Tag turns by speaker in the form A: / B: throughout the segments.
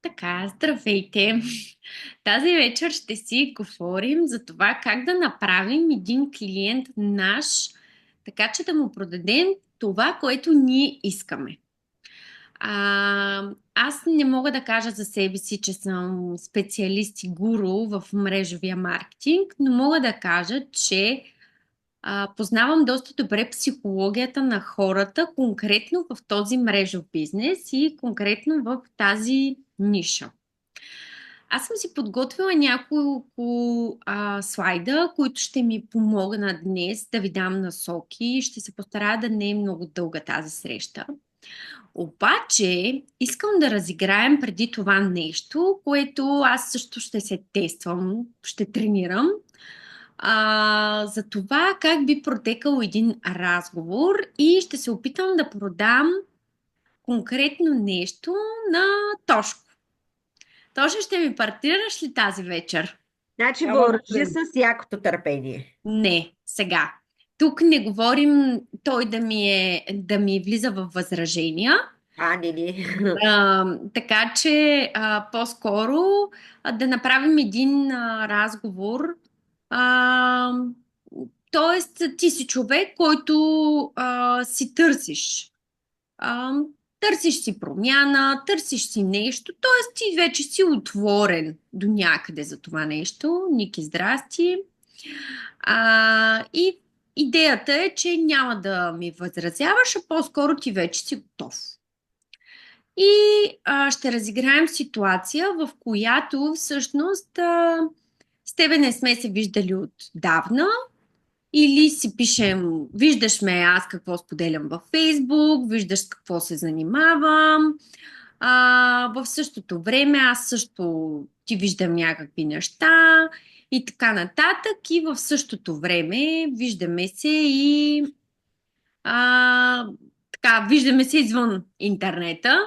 A: Така, здравейте! Тази вечер ще си говорим за това как да направим един клиент наш, така че да му продадем това, което ние искаме. Аз не мога да кажа за себе си, че съм специалист и гуру в мрежовия маркетинг, но мога да кажа, че познавам доста добре психологията на хората, конкретно в този мрежов бизнес и конкретно в тази ниша. Аз съм си подготвила няколко слайда, които ще ми помогнат днес да ви дам насоки. Ще се постарая да не е много дълга тази среща. Обаче, искам да разиграем преди това нещо, което аз също ще се тествам, ще тренирам. За това как би протекал един разговор и ще се опитам да продам конкретно нещо на Тошко. Тошко, ще ми партнираш ли тази вечер?
B: Значи
C: Няма
B: въоръжи
C: проблем.
B: с якото търпение.
A: Не, сега. Тук не говорим той да ми влиза в възражения.
B: Не.
A: Така че по-скоро да направим един разговор. А, Тоест, ти си човек, който си търсиш. А, Търсиш си промяна, търсиш си нещо, т.е. ти вече си отворен до някъде за това нещо. Ники, здрасти. И идеята е, че няма да ми възразяваш, а по-скоро ти вече си готов. И ще разиграем ситуация, в която всъщност с тебе не сме се виждали отдавна, или си пишем, виждаш ме аз какво споделям във Фейсбук, виждаш с какво се занимавам. В същото време аз също ти виждам някакви неща и така нататък. И в същото време виждаме се и а, така, виждаме се извън интернета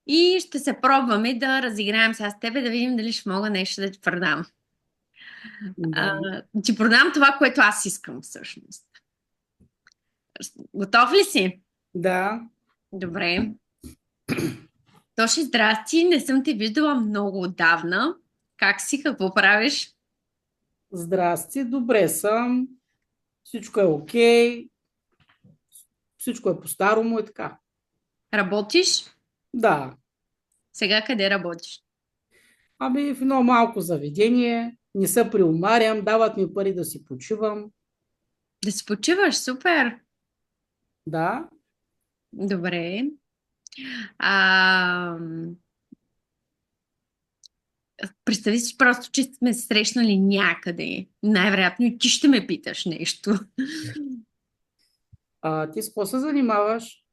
A: и ще се пробваме да разиграем сега с тебе, да видим дали ще мога нещо да ти продам.
C: Да.
A: Ти продам това, което аз искам всъщност. Готов ли си?
C: Да.
A: Добре. Тоши, здрасти. Не съм те виждала много отдавна. Как си? Какво правиш?
C: Здрасти, добре съм. Всичко е окей. Всичко е по-старому и така.
A: Работиш?
C: Да.
A: Сега къде работиш?
C: Ами в едно малко заведение. Не се приумарям, дават ми пари да си почивам.
A: Да си почиваш? Супер!
C: Да.
A: Добре. А, Представи си просто, че сме се срещнали някъде. Най-вероятно и ти ще ме питаш нещо.
C: Ти с какво се занимаваш?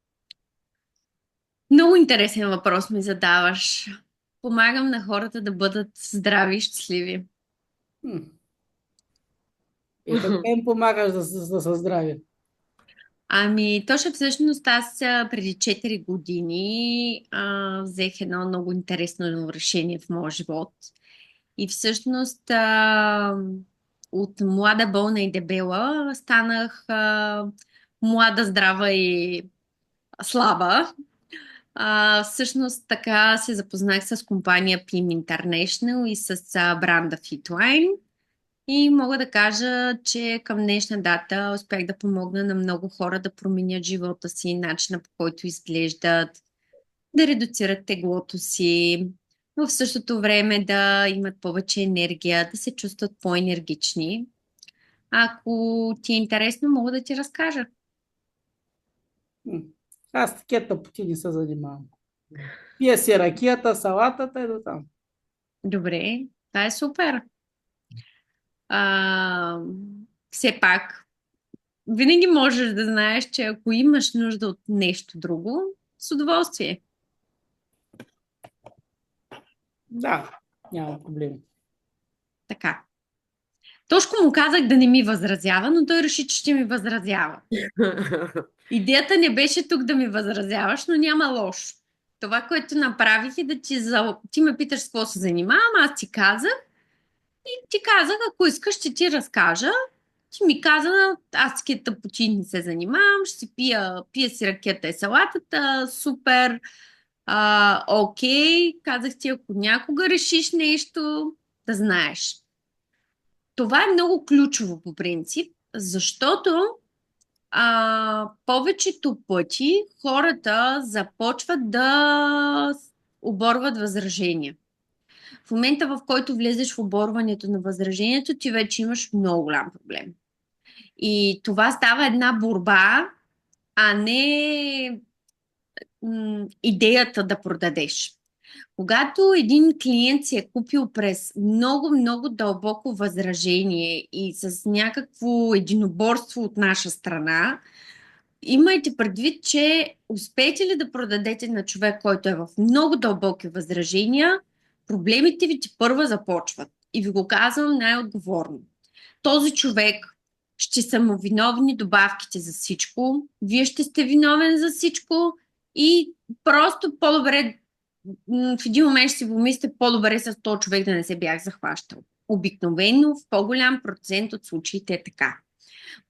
A: Много интересен въпрос ми задаваш. Помагам на хората да бъдат здрави и щастливи.
C: Хм. И как им помагаш да са здрави?
A: Точно всъщност аз преди 4 години взех едно много интересно решение в моя живот. И всъщност от млада, болна и дебела станах млада, здрава и слаба. Всъщност така се запознах с компания PIM International и с бранда Fitline. И мога да кажа, че към днешна дата успях да помогна на много хора да променят живота си, начина по който изглеждат, да редуцират теглото си, в същото време да имат повече енергия, да се чувстват по-енергични. Ако ти е интересно, мога да ти разкажа.
C: Хм. Аз такива тъпоти не се занимавам. Пия си ракията, салатата и до там.
A: Добре, това е супер. А, Все пак, винаги можеш да знаеш, че ако имаш нужда от нещо друго, с удоволствие.
C: Да, няма проблем.
A: Така. Тошко му казах да не ми възразява, но той реши, че ще ми възразява. Идеята не беше тук да ми възразяваш, но няма лошо. Това, което направих е да ти ме питаш с какво се занимавам, аз ти казах и ти казах, ако искаш, ще ти разкажа. Ти ми каза, аз с такива тъпоти не се занимавам, ще си пия си ракета и салатата, супер. Окей, казах ти, ако някога решиш нещо, да знаеш. Това е много ключово по принцип, защото повечето пъти хората започват да оборват възражения. В момента, в който влезеш в оборването на възражението, ти вече имаш много голям проблем. И това става една борба, а не идеята да продадеш. Когато един клиент си е купил през много дълбоко възражение и с някакво единоборство от наша страна, имайте предвид, че успеете ли да продадете на човек, който е в много дълбоки възражения, проблемите ви първа започват. И ви го казвам най-отговорно. Този човек ще са му виновни добавките за всичко, вие ще сте виновен за всичко и просто по-добре в един момент ще си помислите по-добре с този човек да не се бях захващал. Обикновено в по-голям процент от случаите е така.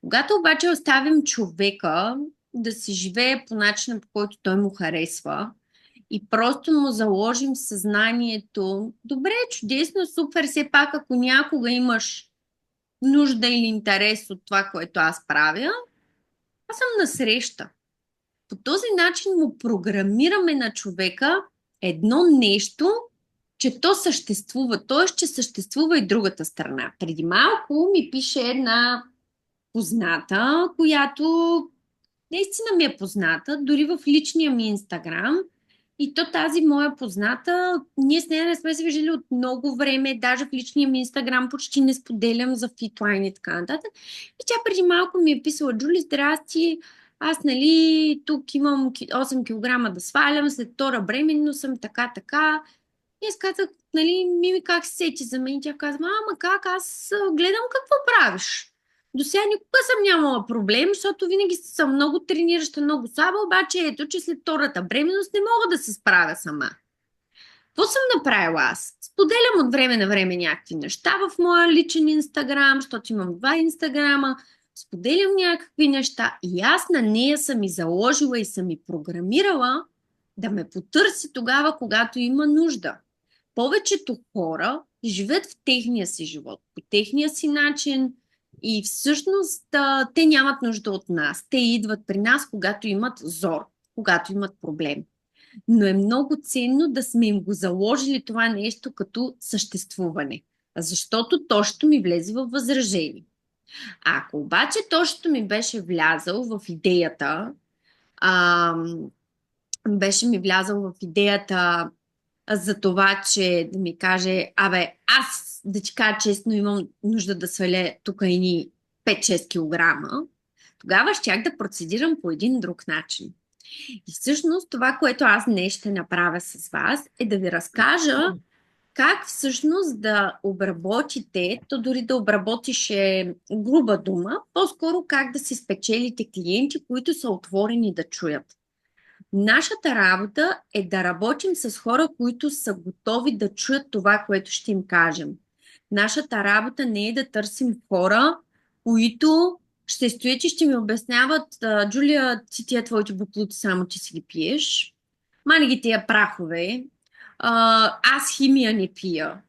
A: Когато обаче оставим човека да си живее по начина, по който той му харесва и просто му заложим в съзнанието, добре, чудесно, супер, все пак ако някога имаш нужда или интерес от това, което аз правя, аз съм насреща. По този начин му програмираме на човека едно нещо, че то съществува. Т.е. че съществува и другата страна. Преди малко ми пише една позната, която наистина ми е позната, дори в личния ми Инстаграм. И то тази моя позната, ние с нея не сме се виждали от много време, даже в личния ми Инстаграм почти не споделям за фитлайн и така нататък. И тя преди малко ми е писала: Джули, здрасти, аз нали тук имам 8 кг да свалям, след втора бременно съм така. И аз казах, нали, Мими, как се сети за мен? И тя казва, ама как, аз гледам какво правиш. До сега никога съм нямала проблем, защото винаги съм много тренираща, много слаба, обаче ето, че след втората бременност не мога да се справя сама. Какво съм направила аз? Споделям от време на време някакви неща в моя личен Инстаграм, защото имам 2 Инстаграма, споделям някакви неща и аз на нея съм и заложила и съм и програмирала да ме потърси тогава, когато има нужда. Повечето хора живеят в техния си живот, по техния си начин и всъщност те нямат нужда от нас. Те идват при нас, когато имат зор, когато имат проблем. Но е много ценно да сме им го заложили това нещо като съществуване, защото то ще ми влезе в възражение. Ако обаче то ще ми беше влязъл в идеята, за това, че да ми каже, аз да ти кажа честно, имам нужда да сваля тук едни 5-6 килограма, тогава щях да процедирам по един друг начин. И всъщност това, което аз днес ще направя с вас, е да ви разкажа как всъщност да обработите, то дори да обработиш е груба дума, по-скоро как да си спечелите клиенти, които са отворени да чуят. Нашата работа е да работим с хора, които са готови да чуят това, което ще им кажем. Нашата работа не е да търсим хора, които ще стоят и ще ми обясняват: Джулия, ти тия твоите буклуци само ти си ги пиеш, мани ги тия прахове, аз химия не пия.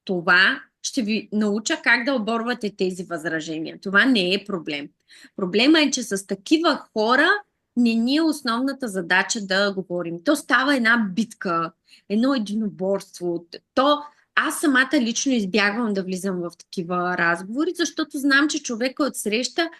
A: Това ще ви науча как да оборвате тези възражения. Това не е проблем. Проблема е, че с такива хора не ни е основната задача да говорим. То става една битка, едно единоборство. Аз самата лично избягвам да влизам в такива разговори, защото знам, че човека отсреща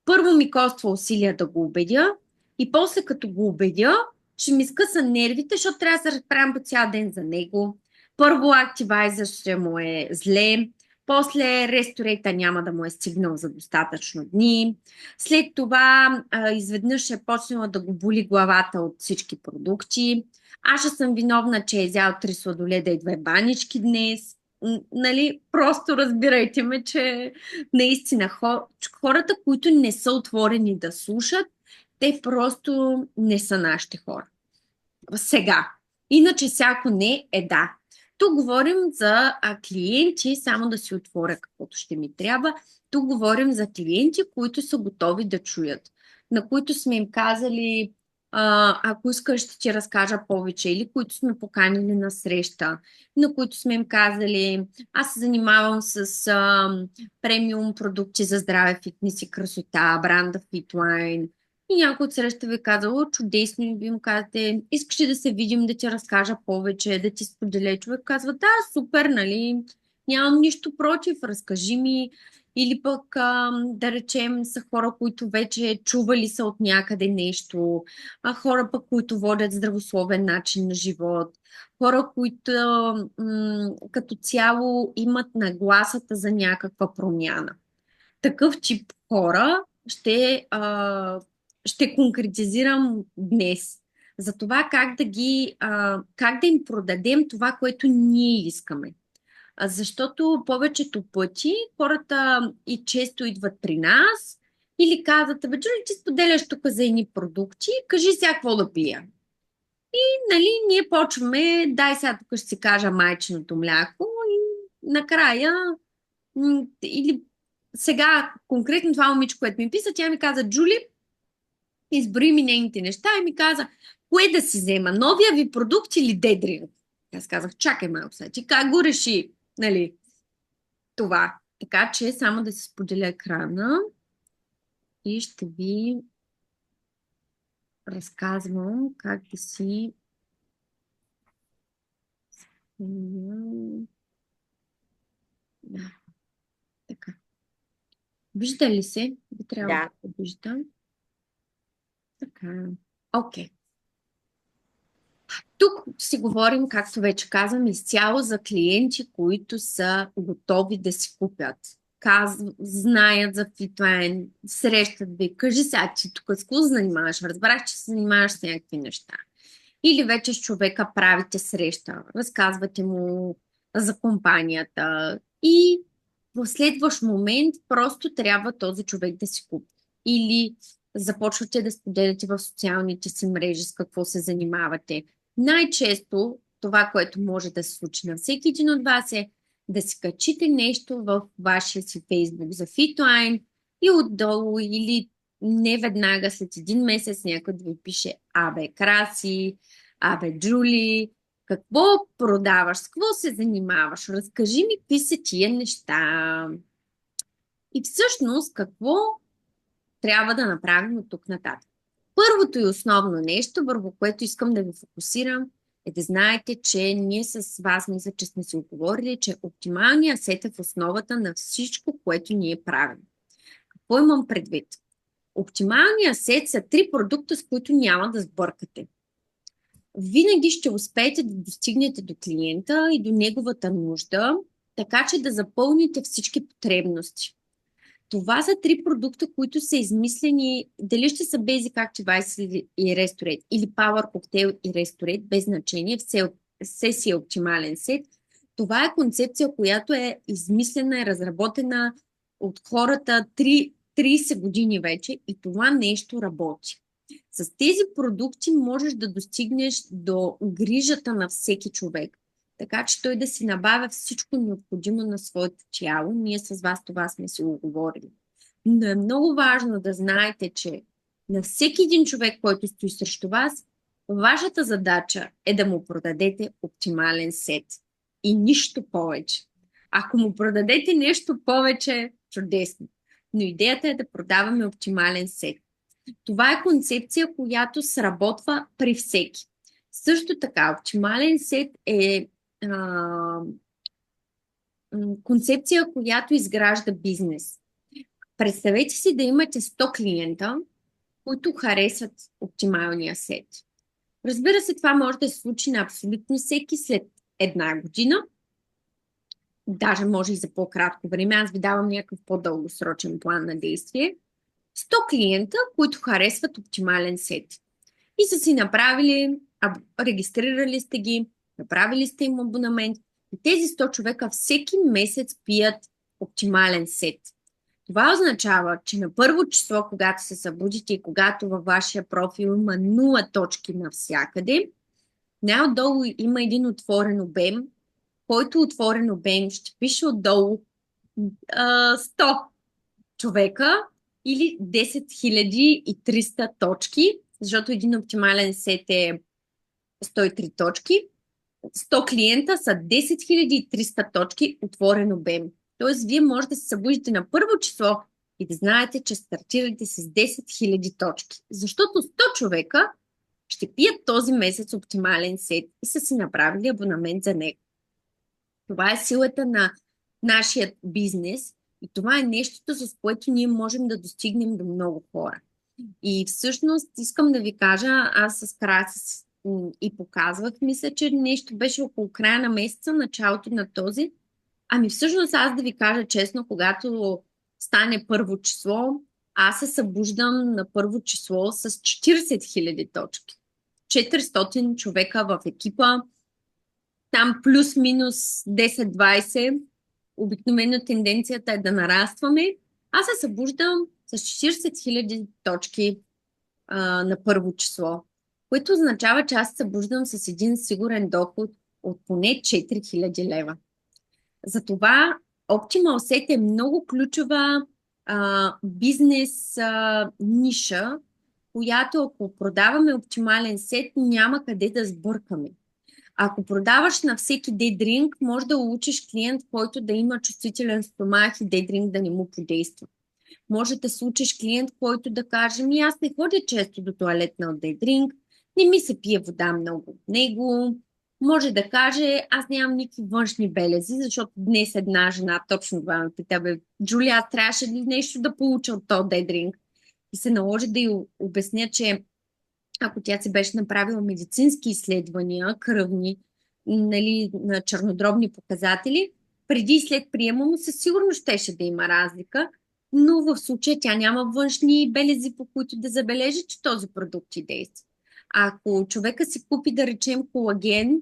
A: първо ми коства усилия да го убедя и после като го убедя, ще ми скъса нервите, защото трябва да се разправям по цял ден за него. Първо активайзър ще му е зле, после ресторейта няма да му е стигнал за достатъчно дни. След това изведнъж е почнала да го боли главата от всички продукти. Аз ще съм виновна, че е взял 3 сладоледа и 2 банички днес. Нали, просто разбирайте ме, че наистина хората, които не са отворени да слушат, те просто не са нашите хора. Сега. Иначе всяко не е да. Тук говорим за клиенти, само да си отворя каквото ще ми трябва. Тук говорим за клиенти, които са готови да чуят, на които сме им казали: Ако искаш, ще ти разкажа повече, или които сме поканили на среща, на които сме им казали, аз се занимавам с премиум продукти за здраве, фитнес и красота, бранда Fitline. И някой от среща ви казало, чудесно, и ви им казвате, искаш ли да се видим, да ти разкажа повече, да ти споделя. Човек казва, да, супер, нали, нямам нищо против, разкажи ми. Или пък, да речем, са хора, които вече чували са от някъде нещо, хора пък, които водят здравословен начин на живот, хора, които като цяло имат нагласата за някаква промяна. Такъв тип хора ще конкретизирам днес за това как да им продадем това, което ние искаме. Защото повечето пъти хората и често идват при нас или казват, бе, Джули, ти споделяш тук за едни продукти, кажи сега какво да пия. Нали, ние почваме, дай сега тук ще си кажа майчиното мляко и накрая, или сега конкретно това момиче, което ми писа, тя ми каза, Джули, изброи ми нейните неща и ми каза, кое да си взема, новия ви продукт или дедринг? Аз казах, чакай малко сега, ти как го реши, нали, това. Така че само да си споделя екрана и ще ви разказвам как да си... Да, така. Вижда ли се? Би трябвало
B: Да.
A: да виждам. Така. Окей. Тук си говорим, както вече казвам, изцяло за клиенти, които са готови да си купят. Знаят за Fitline, срещат ви, кажи сега, че тук с какво занимаваш, разбрах, че се занимаваш с някакви неща. Или вече с човека правите среща, разказвате му за компанията и в следващ момент просто трябва този човек да си купи. Или започвате да споделяте в социалните си мрежи с какво се занимавате. Най-често това, което може да се случи на всеки един от вас е да си качите нещо в вашия си Фейсбук за Fitline и отдолу или не веднага след един месец някой да ви пише абе, Краси, абе, Джули, какво продаваш, с какво се занимаваш, разкажи ми какви са тия неща. И всъщност какво трябва да направим от тук нататък. Първото и основно нещо, върху което искам да ви фокусирам, е да знаете, че ние с вас, мисля, че сме си оговорили, че оптималният сет е в основата на всичко, което ние правим. Какво имам предвид? Оптималният сет са 3 продукта, с които няма да сбъркате. Винаги ще успеете да достигнете до клиента и до неговата нужда, така че да запълните всички потребности. Това са 3 продукта, които са измислени, дали ще са Basic Active и Restorate или Power Cocktail и Restorate, без значение, все си е оптимален сет. Това е концепция, която е измислена и разработена от хората 30 години вече и това нещо работи. С тези продукти можеш да достигнеш до грижата на всеки човек, така че той да си набавя всичко необходимо на своето тяло. Ние с вас това сме си оговорили. Но е много важно да знаете, че на всеки един човек, който стои срещу вас, вашата задача е да му продадете оптимален сет. И нищо повече. Ако му продадете нещо повече, чудесно. Но идеята е да продаваме оптимален сет. Това е концепция, която сработва при всеки. Също така, оптимален сет е концепция, която изгражда бизнес. Представете си да имате 100 клиента, които харесват оптималния сет. Разбира се, това може да се случи на абсолютно всеки след една година. Даже може и за по-кратко време. Аз ви давам някакъв по-дългосрочен план на действие. 100 клиента, които харесват оптимален сет. И са си направили, регистрирали сте ги, направили сте им абонамент. И тези 100 човека всеки месец пият оптимален сет. Това означава, че на първо число, когато се събудите и когато във вашия профил има 0 точки навсякъде, най-отдолу има един отворен обем, който отворен обем ще пише отдолу 100 човека или 10 300 точки, защото един оптимален сет е 103 точки, 100 клиента са 10 300 точки отворен обем. Тоест, вие можете да се събудите на първо число и да знаете, че стартирате с 10 000 точки. Защото 100 човека ще пият този месец оптимален сет и са си направили абонамент за него. Това е силата на нашия бизнес и това е нещото, с което ние можем да достигнем до много хора. И всъщност искам да ви кажа, аз с Красис и показвах, мисля, че нещо беше около края на месеца, началото на този. Ами всъщност аз да ви кажа честно, когато стане първо число, аз се събуждам на първо число с 40 000 точки. 400 човека в екипа, там плюс-минус 10-20, обикновено тенденцията е да нарастваме. Аз се събуждам с 40 000 точки на първо число, което означава, че аз се събуждам с един сигурен доход от поне 4000 лева. Затова Optimal Set е много ключова бизнес ниша, която ако продаваме оптимален сет, няма къде да сбъркаме. Ако продаваш на всеки дейдринг, може да учиш клиент, който да има чувствителен стомах и дейдринг да не му подейства. Може да случиш клиент, който да каже, аз не ходя често до туалетна от дейдринг, не ми се пие вода много от него. Може да каже, аз нямам никакви външни белези, защото днес една жена точно това ме пита, Джулия, аз трябваше ли нещо да получа от този дейдринг? И се наложи да й обясня, че ако тя си беше направила медицински изследвания, кръвни, нали, на чернодробни показатели, преди и след приема му със сигурност щеше да има разлика, но в случая тя няма външни белези, по които да забележи, че този продукт ти действа. Ако човека си купи, да речем, колаген,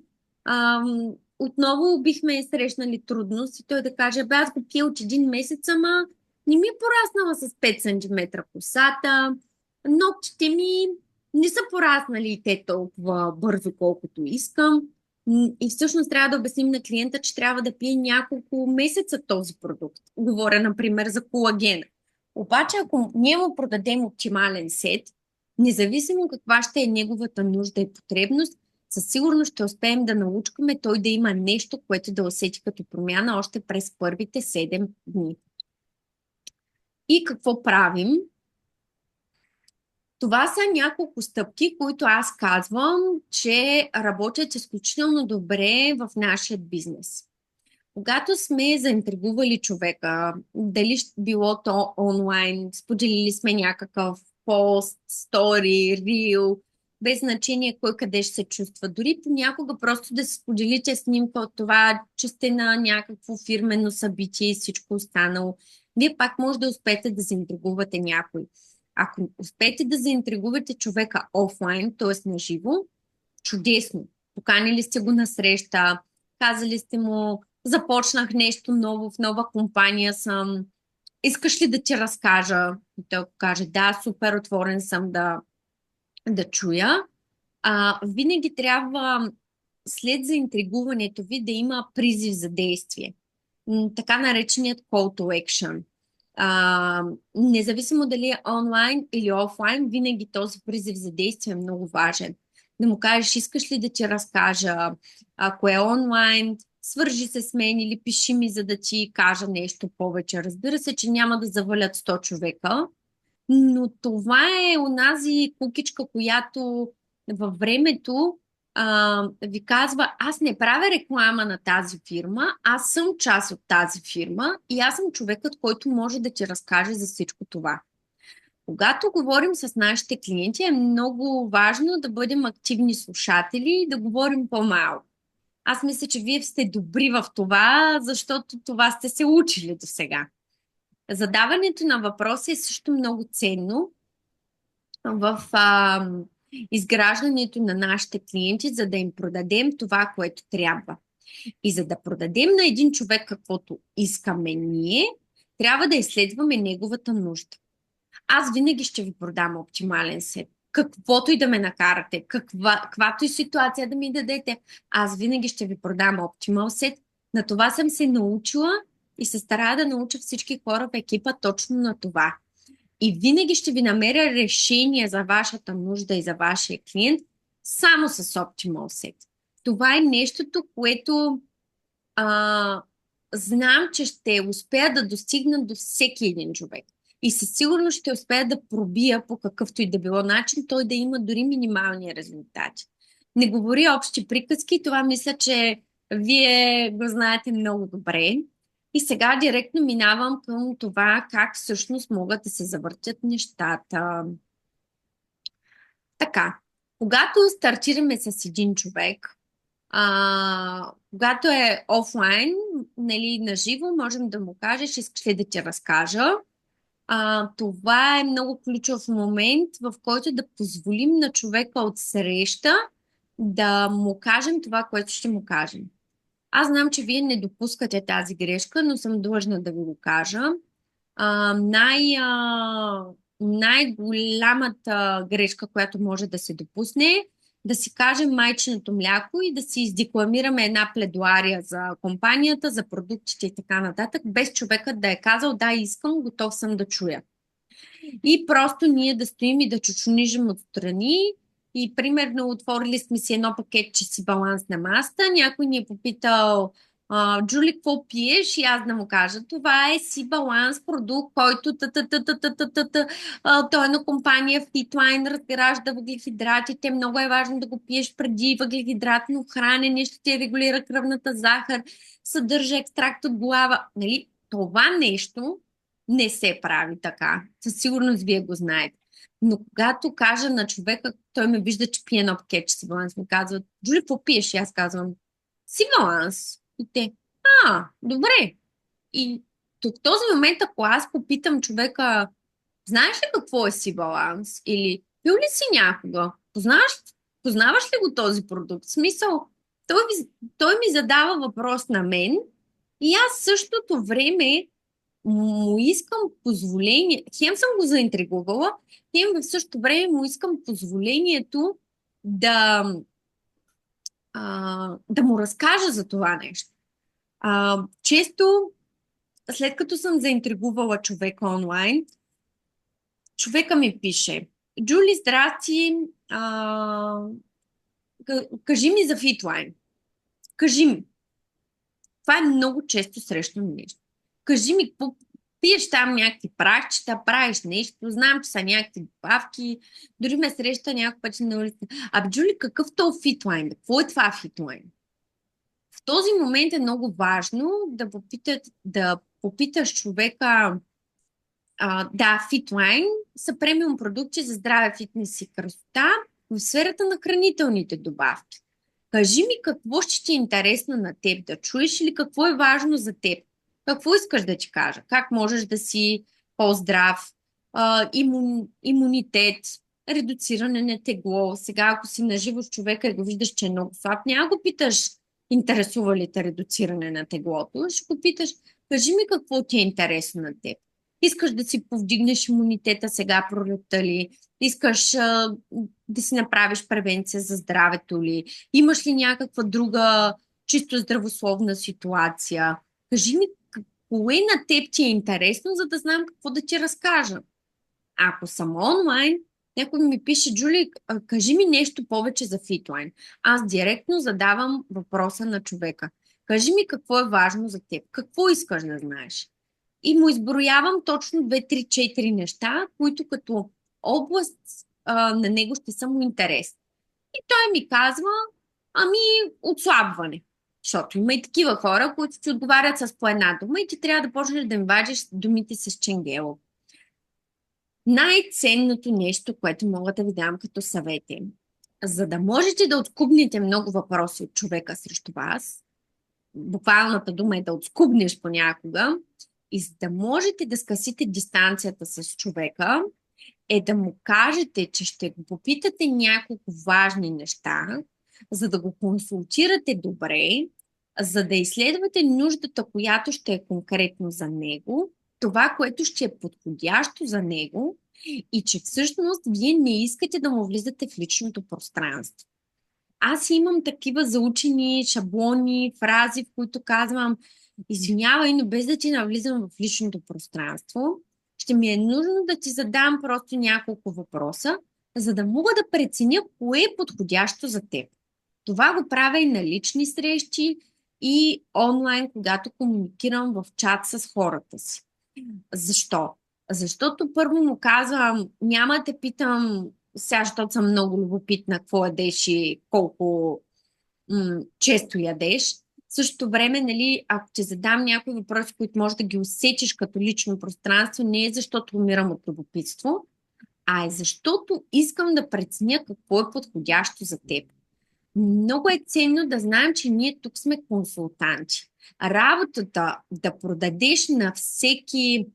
A: отново бихме срещнали трудност и той да каже, аз го пия от един месец, ама не ми е пораснала с 5 см косата, ногтите ми не са пораснали и те толкова бързо, колкото искам. И всъщност трябва да обясним на клиента, че трябва да пие няколко месеца този продукт. Говоря, например, за колагена. Обаче, ако ние му продадем оптимален сет, независимо каква ще е неговата нужда и потребност, със сигурност ще успеем да научкаме той да има нещо, което да усети като промяна още през първите 7 дни. И какво правим? Това са няколко стъпки, които аз казвам, че работят изключително добре в нашия бизнес. Когато сме заинтригували човека, дали било то онлайн, споделили сме някакъв пост, стори, рил, без значение кой къде ще се чувства. Дори понякога просто да се споделите снимка от това, че сте на някакво фирмено събитие и всичко останало. Вие пак може да успеете да заинтригувате някой. Ако успеете да заинтригувате човека офлайн, т.е. на живо, чудесно. Поканили сте го на среща, казали сте му, започнах нещо ново, в нова компания съм, искаш ли да ти разкажа? И той каже, да, супер, отворен съм да чуя. Винаги трябва след заинтригуването ви да има призив за действие. Така нареченият call to action. Независимо дали е онлайн или офлайн, винаги този призив за действие е много важен. Да му кажеш, искаш ли да ти разкажа, ако е онлайн, свържи се с мен или пиши ми, за да ти кажа нещо повече. Разбира се, че няма да завалят 100 човека, но това е онази кукичка, която във времето ви казва, аз не правя реклама на тази фирма, аз съм част от тази фирма и аз съм човекът, който може да ти разкаже за всичко това. Когато говорим с нашите клиенти, е много важно да бъдем активни слушатели и да говорим по-малко. Аз мисля, че вие сте добри в това, защото това сте се учили до сега. Задаването на въпроси е също много ценно в изграждането на нашите клиенти, за да им продадем това, което трябва. И за да продадем на един човек каквото искаме ние, трябва да изследваме неговата нужда. Аз винаги ще ви продам оптимален сет. Каквото и да ме накарате, каквато и ситуация да ми дадете, аз винаги ще ви продам оптимал сет. На това съм се научила и се старая да науча всички хора в екипа точно на това. И винаги ще ви намеря решение за вашата нужда и за вашия клиент само с Optimal Set. Това е нещото, което знам, че ще успея да достигна до всеки един човек. И със сигурност ще успея да пробия по какъвто и да било начин, той да има дори минимални резултати. Не говоря общи приказки, това мисля, че вие го знаете много добре. И сега директно минавам към това как всъщност могат да се завъртят нещата. Така, когато стартираме с един човек, когато е офлайн, нали, наживо, можем да му кажеш, искаш ли да ти разкажа. Това е много ключов момент, в който да позволим на човека от среща да му кажем това, което ще му кажем. Аз знам, че вие не допускате тази грешка, но съм длъжна да ви го кажа. Най-голямата грешка, която може да се допусне, е да си кажем майчиното мляко и да си издекламираме една пледуария за компанията, за продуктите и така нататък, без човекът да е казал да, искам, готов съм да чуя. И просто ние да стоим и да чучунижим отстрани. И примерно отворили сме си едно пакетче си баланс на маста. Някой ни е попитал, Джули, какво пиеш? И аз да му кажа, това е си баланс продукт, който той е на компания Fitline, разгражда въглехидратите. Много е важно да го пиеш преди въглехидратно хранене, ще ти регулира кръвната захар, съдържа екстракт от глава. Нали? Това нещо не се прави така. Със сигурност вие го знаете. Но когато кажа на човека, той ме вижда, че пие едно пакетче си баланс, ми казва, Джули, какво пиеш? И аз казвам, си баланс. И те, добре. И тук в този момент, ако аз попитам човека, знаеш ли какво е си баланс? Или пил ли си някога? Познаваш ли го този продукт? В смисъл, той ми задава въпрос на мен и аз в същото време му искам позволение, хем съм го заинтригувала, хем в същото време му искам позволението да, да му разкажа за това нещо. Често, след като съм заинтригувала човека онлайн, човека ми пише, Джули, здрасти, кажи ми за Fitline. Кажи ми. Това е много често срещано нещо. Кажи ми, какво пиеш там някакви прахчета, правиш нещо, знам, че са някакви добавки, дори ме среща някакъв път на улица. Джули, какъв то Fitline? Какво е това Fitline? В този момент е много важно да попиташ човека, да, Fitline са премиум продукти за здраве, фитнес и красота в сферата на хранителните добавки. Кажи ми какво ще ти е интересно на теб да чуеш или какво е важно за теб. Какво искаш да ти кажа? Как можеш да си по-здрав, имунитет, редуциране на тегло. Сега, ако си наживо с човека и го виждаш, че е много слаб, няма го питаш, интересува ли те редуциране на теглото. Ще го питаш, кажи ми какво ти е интересно на теб. Искаш да си повдигнеш имунитета сега пролетта ли? Искаш да си направиш превенция за здравето ли? Имаш ли някаква друга чисто здравословна ситуация? Кажи ми, кое на теб ти е интересно, за да знам какво да ти разкажа. Ако съм онлайн, някой ми пише, Джули, кажи ми нещо повече за Fitline. Аз директно задавам въпроса на човека. Кажи ми какво е важно за теб. Какво искаш да знаеш? И му изброявам точно 2, 3, 4 неща, които като област на него ще са му интересни. И той ми казва, отслабване. Защото има и такива хора, които ти отговарят с по една дума и ти трябва да почнеш да им вадиш думите с ченгело. Най-ценното нещо, което мога да ви дам като съвет е, за да можете да откубнете много въпроси от човека срещу вас, буквалната дума е да отскубнеш понякога, и за да можете да скъсите дистанцията с човека, е да му кажете, че ще го попитате няколко важни неща, за да го консултирате добре, за да изследвате нуждата, която ще е конкретно за него, това, което ще е подходящо за него и че всъщност вие не искате да му влизате в личното пространство. Аз имам такива заучени шаблони, фрази, в които казвам, извинявай, но без да ти навлизам в личното пространство, ще ми е нужно да ти задам просто няколко въпроса, за да мога да преценя кое е подходящо за теб. Това го правя и на лични срещи и онлайн, когато комуникирам в чат с хората си. Защо? Защото първо му казвам, няма да те питам, сега, защото съм много любопитна, какво ядеш и колко често ядеш. В същото време, нали, ако ти задам някои въпроси, които можеш да ги усетиш като лично пространство, не е защото умирам от любопитство, а е защото искам да преценя какво е подходящо за теб. Много е ценно да знаем, че ние тук сме консултанти. Работата да продадеш на всеки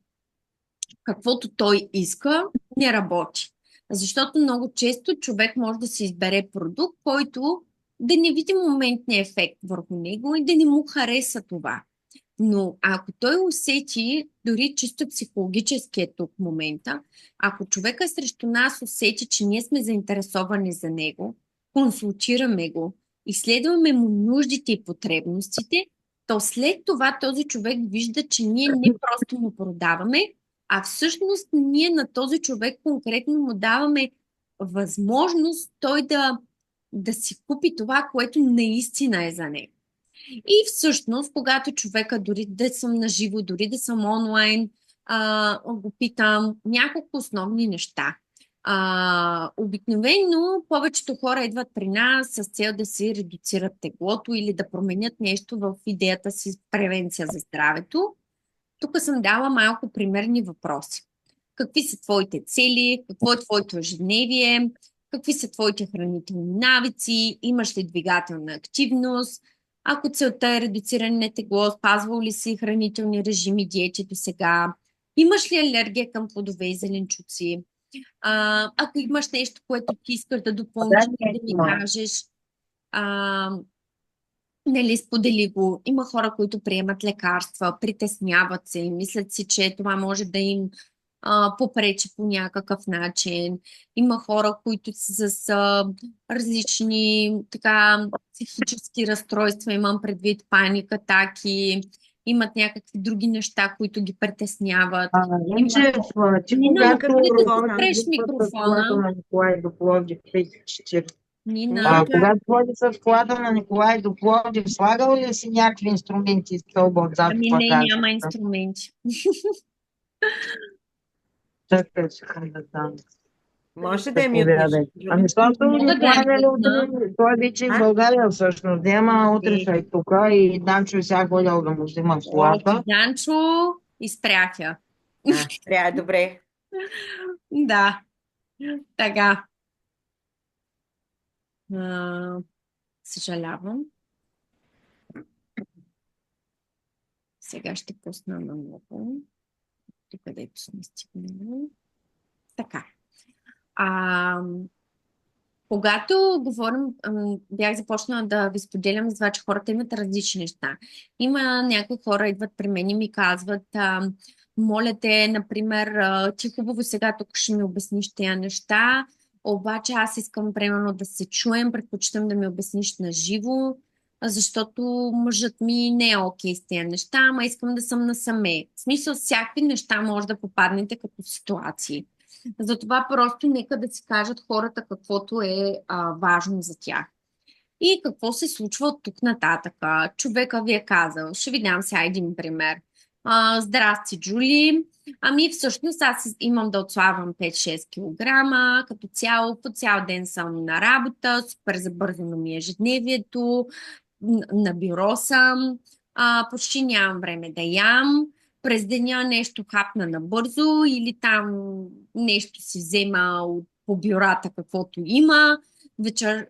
A: каквото той иска, не работи. Защото много често човек може да се избере продукт, който да не види моментния ефект върху него и да не му хареса това. Но ако той усети, дори чисто психологически е тук в момента, ако човека срещу нас усети, че ние сме заинтересовани за него, консултираме го, изследваме му нуждите и потребностите, то след това този човек вижда, че ние не просто му продаваме, а всъщност ние на този човек конкретно му даваме възможност той да си купи това, което наистина е за него. И всъщност, когато човека, дори да съм наживо, дори да съм онлайн, го питам няколко основни неща. Обикновено повечето хора идват при нас с цел да си редуцират теглото или да променят нещо в идеята си превенция за здравето. Тук съм дала малко примерни въпроси. Какви са твоите цели? Какво е твоето ежедневие? Какви са твоите хранителни навици? Имаш ли двигателна активност? Ако целта е редуциране на тегло, спазвал ли си хранителни режими, диети до сега? Имаш ли алергия към плодове и зеленчуци? Ако имаш нещо, което ти искаш да допълниш, да ми кажеш, нали, сподели го. Има хора, които приемат лекарства, притесняват се и мислят си, че това може да им попречи по някакъв начин. Има хора, които са с различни така, психически разстройства, имам предвид паника, атаки, имат някакви други неща, които ги притесняват.
D: Иначе, ти
A: Нина,
D: когато
A: не да
B: микрофона.
A: спреш микрофона.
D: на Николай до Пловдив 34.
A: Нина,
D: Когато ходи с колата на Николай до Пловдив, слагал ли си някакви инструменти из стълба отзад в
A: не,
D: багажа?
A: няма инструменти.
D: Чакай, секунда там.
B: Може да я
D: Заповядай.
B: мютнеш.
D: Ами, защото
A: Мога да
D: Николай
A: я
D: нали
A: мютна.
D: утре, той вече в
B: А?
D: България всъщност, да ама утре ще е тук и Данчо сега ходил да му взима колата.
A: Данчо изпряха.
B: Трябва, добре.
A: Да, така. Съжалявам. Сега ще пусна на много. Където сме стигнали. Така. Когато говорим, бях започнала да ви споделям за това, че хората имат различни неща. Има някои хора, идват при мен и ми казват, моля те, например, ти хубаво сега тук ще ми обясниш тези неща, обаче аз искам примерно да се чуем, предпочитам да ми обясниш на живо, защото мъжът ми не е окей с тези неща, ама искам да съм насаме. В смисъл, всякакви неща може да попаднете като ситуации. Затова просто нека да си кажат хората каквото е важно за тях. И какво се случва от тук нататък? Човека ви е казал, ще ви дам сега един пример. Здрасти, Джули. Ами всъщност аз имам да отслабвам 5-6 кг, като цяло, по цял ден съм на работа, супер забързано ми е ежедневието, на бюро съм, почти нямам време да ям, през деня нещо хапна набързо или там нещо си взема по бюрата каквото има.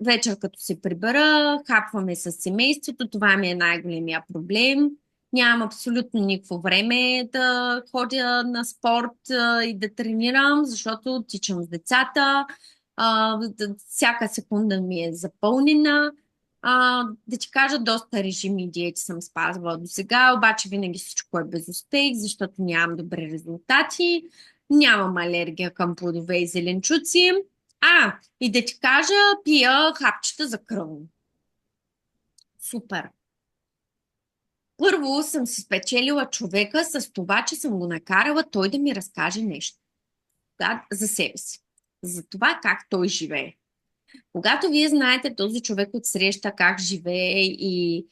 A: Вечер като се прибера, хапваме с семейството, това ми е най-големия проблем. Нямам абсолютно никакво време да ходя на спорт и да тренирам, защото тичам с децата. Всяка секунда ми е запълнена. Да ти кажа, доста режими и диети съм спазвала до сега, обаче винаги всичко е без успех, защото нямам добри резултати, нямам алергия към плодове и зеленчуци. И да ти кажа, пия хапчета за кръвно. Супер. Първо съм си спечелила човека с това, че съм го накарала той да ми разкаже нещо за себе си. За това как той живее. Когато вие знаете този човек отсреща как живее и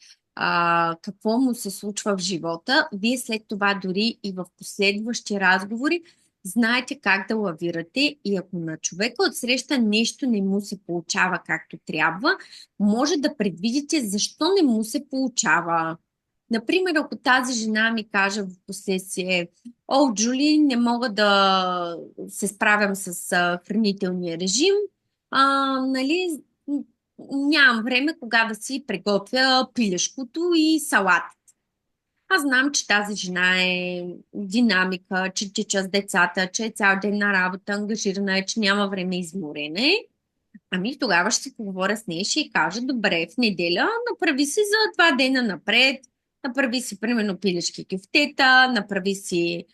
A: какво му се случва в живота, вие след това дори и в последващи разговори знаете как да лавирате и ако на човека отсреща нещо не му се получава както трябва, може да предвидите защо не му се получава. Например, ако тази жена ми каже в последствие: "О, Джули, не мога да се справям с хранителния режим, нали, нямам време кога да си приготвя пилешкото и салат." Аз знам, че тази жена е динамика, че тича с децата, че е цял ден на работа, ангажирана е, че няма време, изморена е. Ами тогава ще си поговоря с нея и ще й кажа: "Добре, в неделя направи си за 2 дена напред, направи си примерно пилешки кюфтета, направи си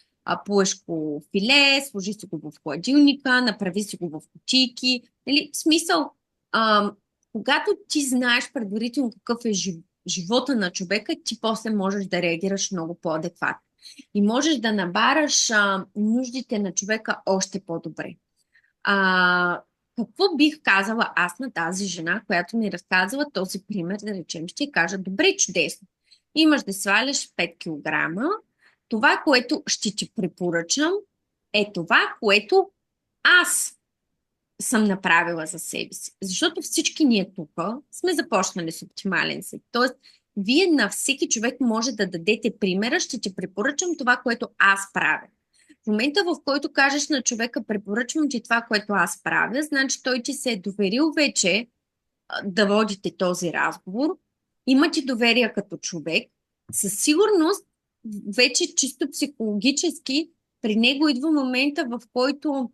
A: пуешко филе, сложи си го в хладилника, направи си го в кутийки." Нали? В смисъл, когато ти знаеш предварително какъв е живота на човека, ти после можеш да реагираш много по-адекватно. И можеш да набараш нуждите на човека още по-добре. Какво бих казала аз на тази жена, която ми разказала този пример, да речем, ще кажа: "Добре, чудесно. Имаш да сваляш 5 кг. Това, което ще ти препоръчам, е това, което аз съм направила за себе си." Защото всички ние тук сме започнали с оптимален свет. Тоест, вие на всеки човек може да дадете примера: "Ще ти препоръчам това, което аз правя." В момента, в който кажеш на човека: "Препоръчвам ти това, което аз правя", значи той ти се е доверил вече да водите този разговор. Има ти доверие като човек. Със сигурност, вече чисто психологически, при него идва момента, в който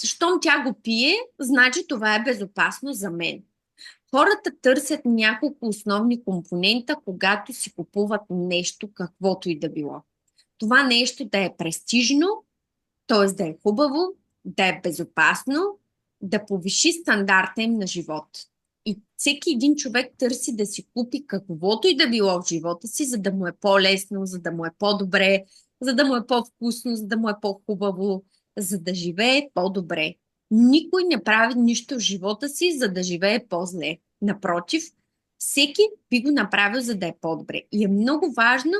A: щом тя го пие, значи това е безопасно за мен. Хората търсят няколко основни компонента, когато си купуват нещо, каквото и да било. Това нещо да е престижно, т.е. да е хубаво, да е безопасно, да повиши стандарта им на живот. И всеки един човек търси да си купи каквото и да било в живота си, за да му е по-лесно, за да му е по-добре, за да му е по-вкусно, за да му е по-хубаво, за да живее по-добре. Никой не прави нищо в живота си, за да живее по-зле. Напротив, всеки би го направил, за да е по-добре. И е много важно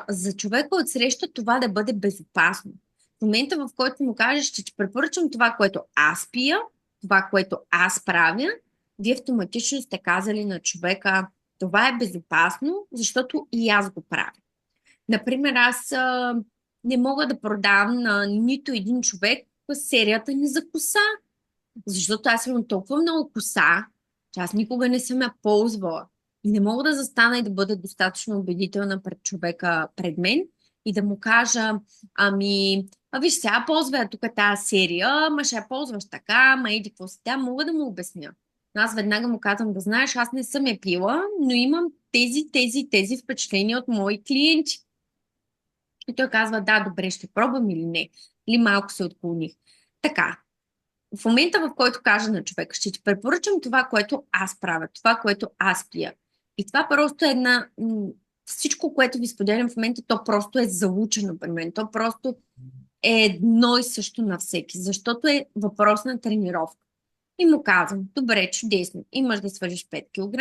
A: за човека отсреща това да бъде безопасно. В момента, в който му кажеш: "Ще ти препоръчам това, което аз пия, това, което аз правя", вие автоматично сте казали на човека: "Това е безопасно, защото и аз го правя." Например, аз не мога да продавам на нито един човек серията ни за коса, защото аз имам толкова много коса, че аз никога не съм я ползвала. И не мога да застана и да бъда достатъчно убедителна пред човека пред мен и да му кажа: виж, сега ползвай тук тази серия, ще я ползваш така, еди какво си." Да, мога да му обясня. Но аз веднага му казвам: "Да знаеш, аз не съм я пила, но имам тези впечатления от мои клиенти." И той казва: "Да, добре, ще пробвам или не." Или малко се отклоних. Така, в момента, в който кажа на човека: "Ще ти препоръчам това, което аз правя, това, което аз пия." И това просто е всичко, което ви споделям в момента, то просто е заучено при мен. То просто е едно и също на всеки, защото е въпрос на тренировка. И му казвам: "Добре, чудесно, имаш да свържиш 5 кг,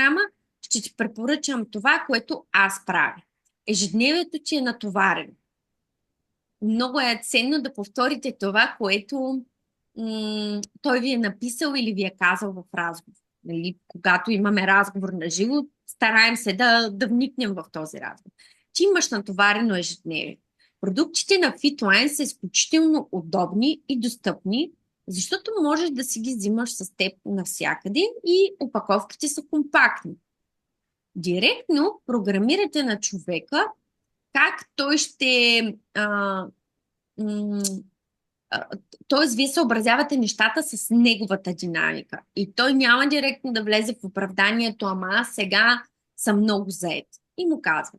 A: ще ти препоръчам това, което аз правя." Ежедневието ти е натоварено. Много е ценно да повторите това, което той ви е написал или ви е казал в разговор. Нали? Когато имаме разговор на живо, стараем се да вникнем в този разговор. Ти имаш натоварено ежедневие. Продуктите на FitLine са изключително удобни и достъпни, защото можеш да си ги взимаш с теб навсякъде и опаковките са компактни. Директно програмирате на човека как той ще... Т.е. вие съобразявате нещата с неговата динамика. И той няма директно да влезе в оправданието: "Ама аз сега съм много зает." И му казва: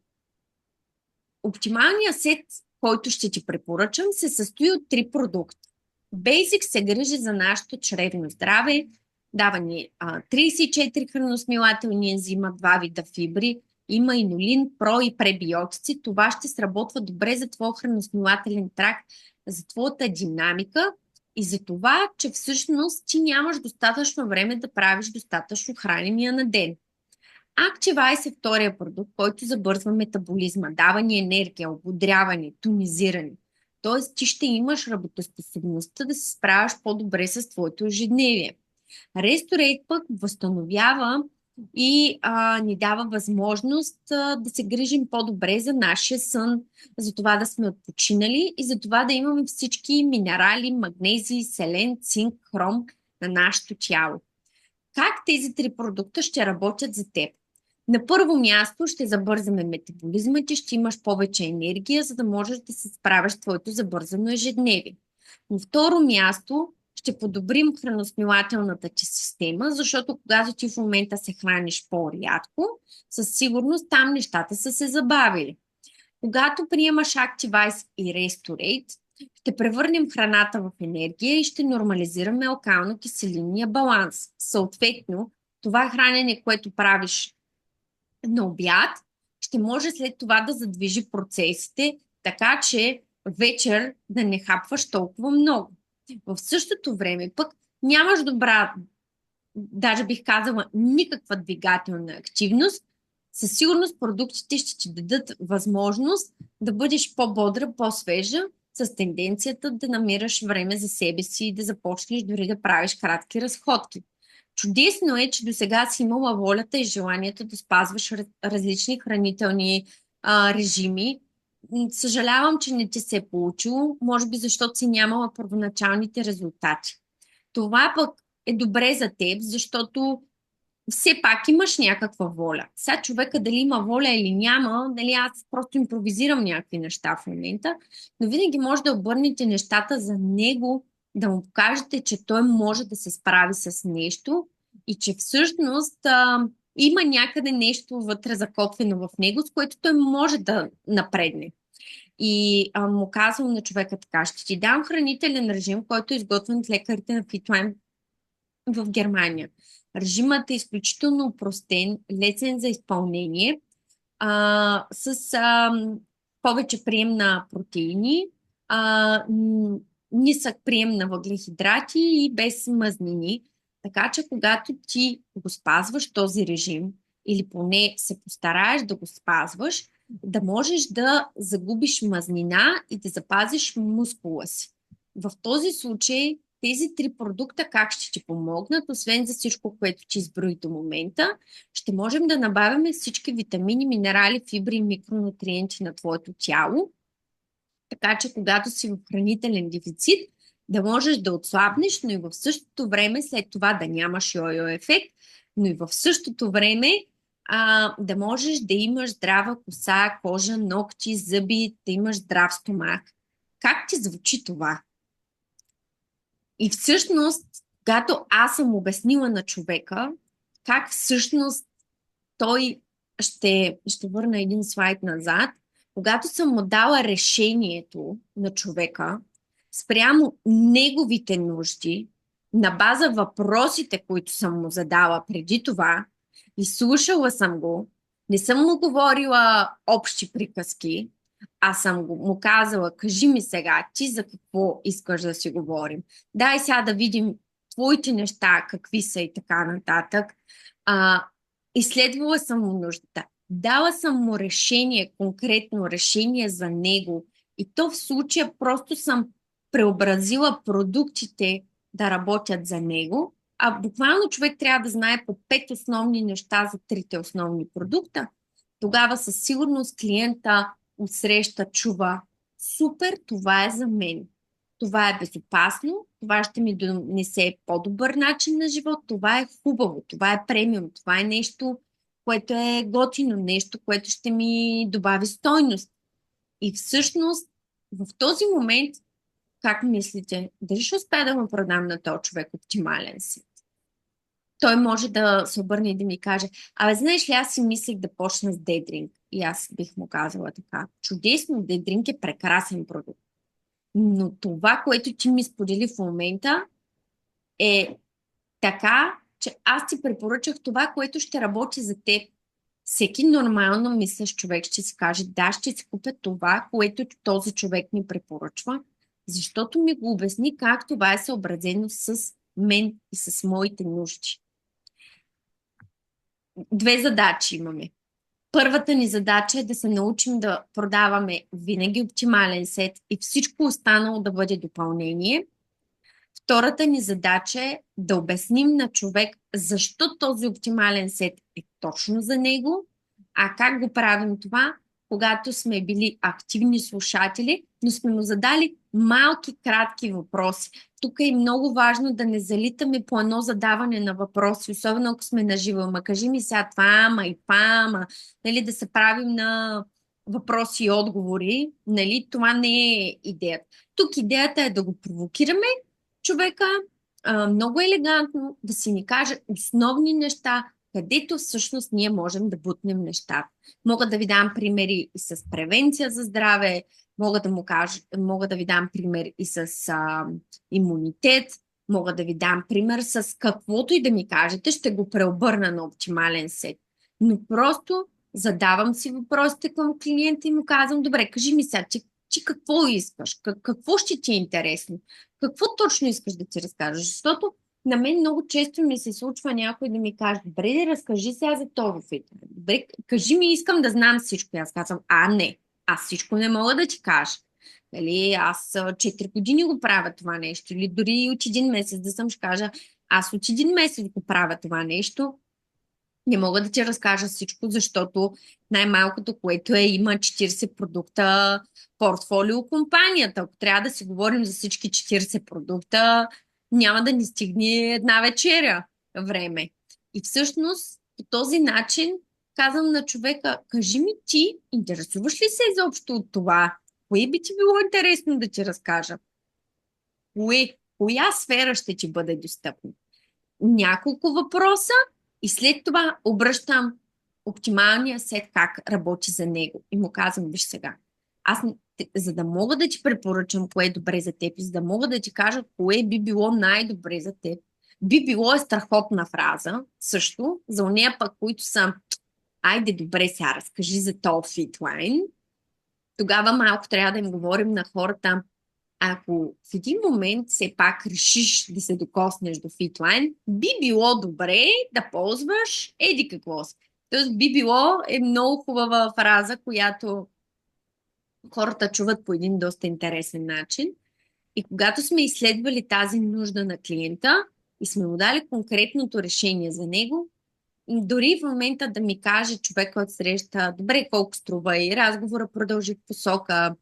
A: "Оптималният сет, който ще ти препоръчам, се състои от 3 продукта. Basic се грижи за нашето чревно здраве, дава ни 34 храносмилателни ензима, 2 вида фибри, има инолин, про и пребиотици. Това ще сработва добре за твоя храносмилателен тракт, за твоята динамика и за това, че всъщност ти нямаш достатъчно време да правиш достатъчно хранения на ден. Active е втория продукт, който забързва метаболизма, дава ни енергия, ободряване, тонизиране. Тоест ти ще имаш работоспособността да се справяш по-добре с твоето ежедневие. Restorate пък възстановява и ни дава възможност да се грижим по-добре за нашия сън, за това да сме отпочинали и за това да имаме всички минерали, магнезий, селен, цинк, хром на нашето тяло. Как тези три продукта ще работят за теб? На първо място ще забързаме метаболизма, ти ще имаш повече енергия, за да можеш да се справяш с твоето забързано ежедневие. На второ място ще подобрим храносмилателната ти система, защото когато ти в момента се храниш по-рядко, със сигурност там нещата са се забавили. Когато приемаш Active и Restorate, ще превърнем храната в енергия и ще нормализираме алкално-киселинния баланс. Съответно, това хранене, което правиш на обяд, ще може след това да задвижи процесите, така че вечер да не хапваш толкова много. В същото време пък нямаш добра, даже бих казала, никаква двигателна активност. Със сигурност продуктите ще ти дадат възможност да бъдеш по-бодра, по-свежа, с тенденцията да намираш време за себе си и да започнеш дори да правиш кратки разходки. Чудесно е, че досега си имала волята и желанието да спазваш различни хранителни режими. Съжалявам, че не ти се е получило, може би защото си нямала първоначалните резултати. Това пък е добре за теб, защото все пак имаш някаква воля. Сега човека дали има воля или няма, дали аз просто импровизирам някакви неща в момента, но винаги може да обърнете нещата за него, да му покажете, че той може да се справи с нещо и че всъщност има някъде нещо вътре закотвено в него, с което той може да напредне. И му казвам на човека така: ще ти дам хранителен режим, който е изготвен от лекарите на Fitline в Германия. Режимът е изключително упростен, лесен за изпълнение, с повече прием на протеини, нисък прием на въглехидрати и без мазнини. Така че когато ти го спазваш този режим, или поне се постараеш да го спазваш, да можеш да загубиш мазнина и да запазиш мускула си. В този случай тези три продукта как ще ти помогнат, освен за всичко, което ти изброи до момента, ще можем да набавяме всички витамини, минерали, фибри и микронутриенти на твоето тяло, така че когато си в хранителен дефицит, да можеш да отслабнеш, но и в същото време след това да нямаш йо-йо ефект, но и в същото време да можеш да имаш здрава коса, кожа, ногти, зъби, да имаш здрав стомах. Как ти звучи това? И всъщност, когато аз съм обяснила на човека как всъщност той ще върна един слайд назад, когато съм му дала решението на човека спрямо неговите нужди, на база въпросите, които съм му задала преди това, и слушала съм го, не съм му говорила общи приказки, а съм му казала: кажи ми сега, ти за какво искаш да си говорим? Дай сега да видим твоите неща, какви са и така нататък. Изследвала съм му нуждата. Дала съм му решение, конкретно решение за него. И то в случая просто съм преобразила продуктите да работят за него, а буквално човек трябва да знае по 5 основни неща за 3 основни продукта. Тогава със сигурност клиента отсреща чува: супер, това е за мен. Това е безопасно, това ще ми донесе по-добър начин на живот, това е хубаво, това е премиум, това е нещо, което е готино, нещо, което ще ми добави стойност. И всъщност в този момент, как мислите, дали ще успея да му продам на този човек оптимален сет? Той може да се обърне и да ми каже: абе, знаеш ли, аз си мислех да почна с Дедринг. И аз бих му казала така: чудесно, Дедринг е прекрасен продукт. Но това, което ти ми сподели в момента, е така, че аз ти препоръчах това, което ще работи за теб. Всеки нормално мислещ човек ще си каже, да, ще си купя това, което този човек ми препоръчва, защото ми го обясни как това е съобразено с мен и с моите нужди. Две задачи имаме. Първата ни задача е да се научим да продаваме винаги оптимален сет и всичко останало да бъде допълнение. Втората ни задача е да обясним на човек защо този оптимален сет е точно за него, а как го правим това, когато сме били активни слушатели, но сме му задали малки, кратки въпроси. Тук е много важно да не залитаме по едно задаване на въпроси, особено ако сме наживо. Ама кажи ми сега това, ама и това, ама, нали, да се правим на въпроси и отговори. Нали, това не е идеята. Тук идеята е да го провокираме човека много елегантно да си ни каже основни неща, където всъщност ние можем да бутнем нещата. Мога да ви дам примери и с превенция за здраве, мога да ви дам пример и с имунитет, мога да ви дам пример с каквото и да ми кажете, ще го преобърна на оптимален сет. Но просто задавам си въпросите към клиента и му казвам, добре, кажи ми сега, ти какво искаш? Какво ще ти е интересно? Какво точно искаш да ти разкажеш? Защото на мен много често ми се случва някой да ми каже, добре, разкажи сега за този фитнес. Добре, кажи ми, искам да знам всичко. И аз казвам, не, аз всичко не мога да ти кажа. Нали, аз 4 години го правя това нещо. Или дори от един месец да съм ще кажа, аз от един месец го правя това нещо. Не мога да ти разкажа всичко, защото най-малкото, което има 40 продукта портфолио компанията. Ако трябва да си говорим за всички 40 продукта, няма да ни стигне една вечеря време. И всъщност по този начин казвам на човека, кажи ми ти, интересуваш ли се изобщо от това? Кое би ти било интересно да ти разкажа? Коя сфера ще ти бъде достъпна? Няколко въпроса и след това обръщам оптималния сет как работи за него. И му казвам, виж сега, аз за да мога да ти препоръчам кое е добре за теб и за да мога да ти кажа кое би било най-добре за теб, би било е страхотна фраза, също, за уния пък, които са айде добре сега, разкажи за този фитлайн. Тогава малко трябва да им говорим на хората, ако в един момент все пак решиш да се докоснеш до фитлайн, би било добре да ползваш еди какво си. Тоест би било е много хубава фраза, която хората чуват по един доста интересен начин. И когато сме изследвали тази нужда на клиента и сме му дали конкретното решение за него, дори в момента да ми каже човек от среща, добре, колко струва и разговора продължи в посока,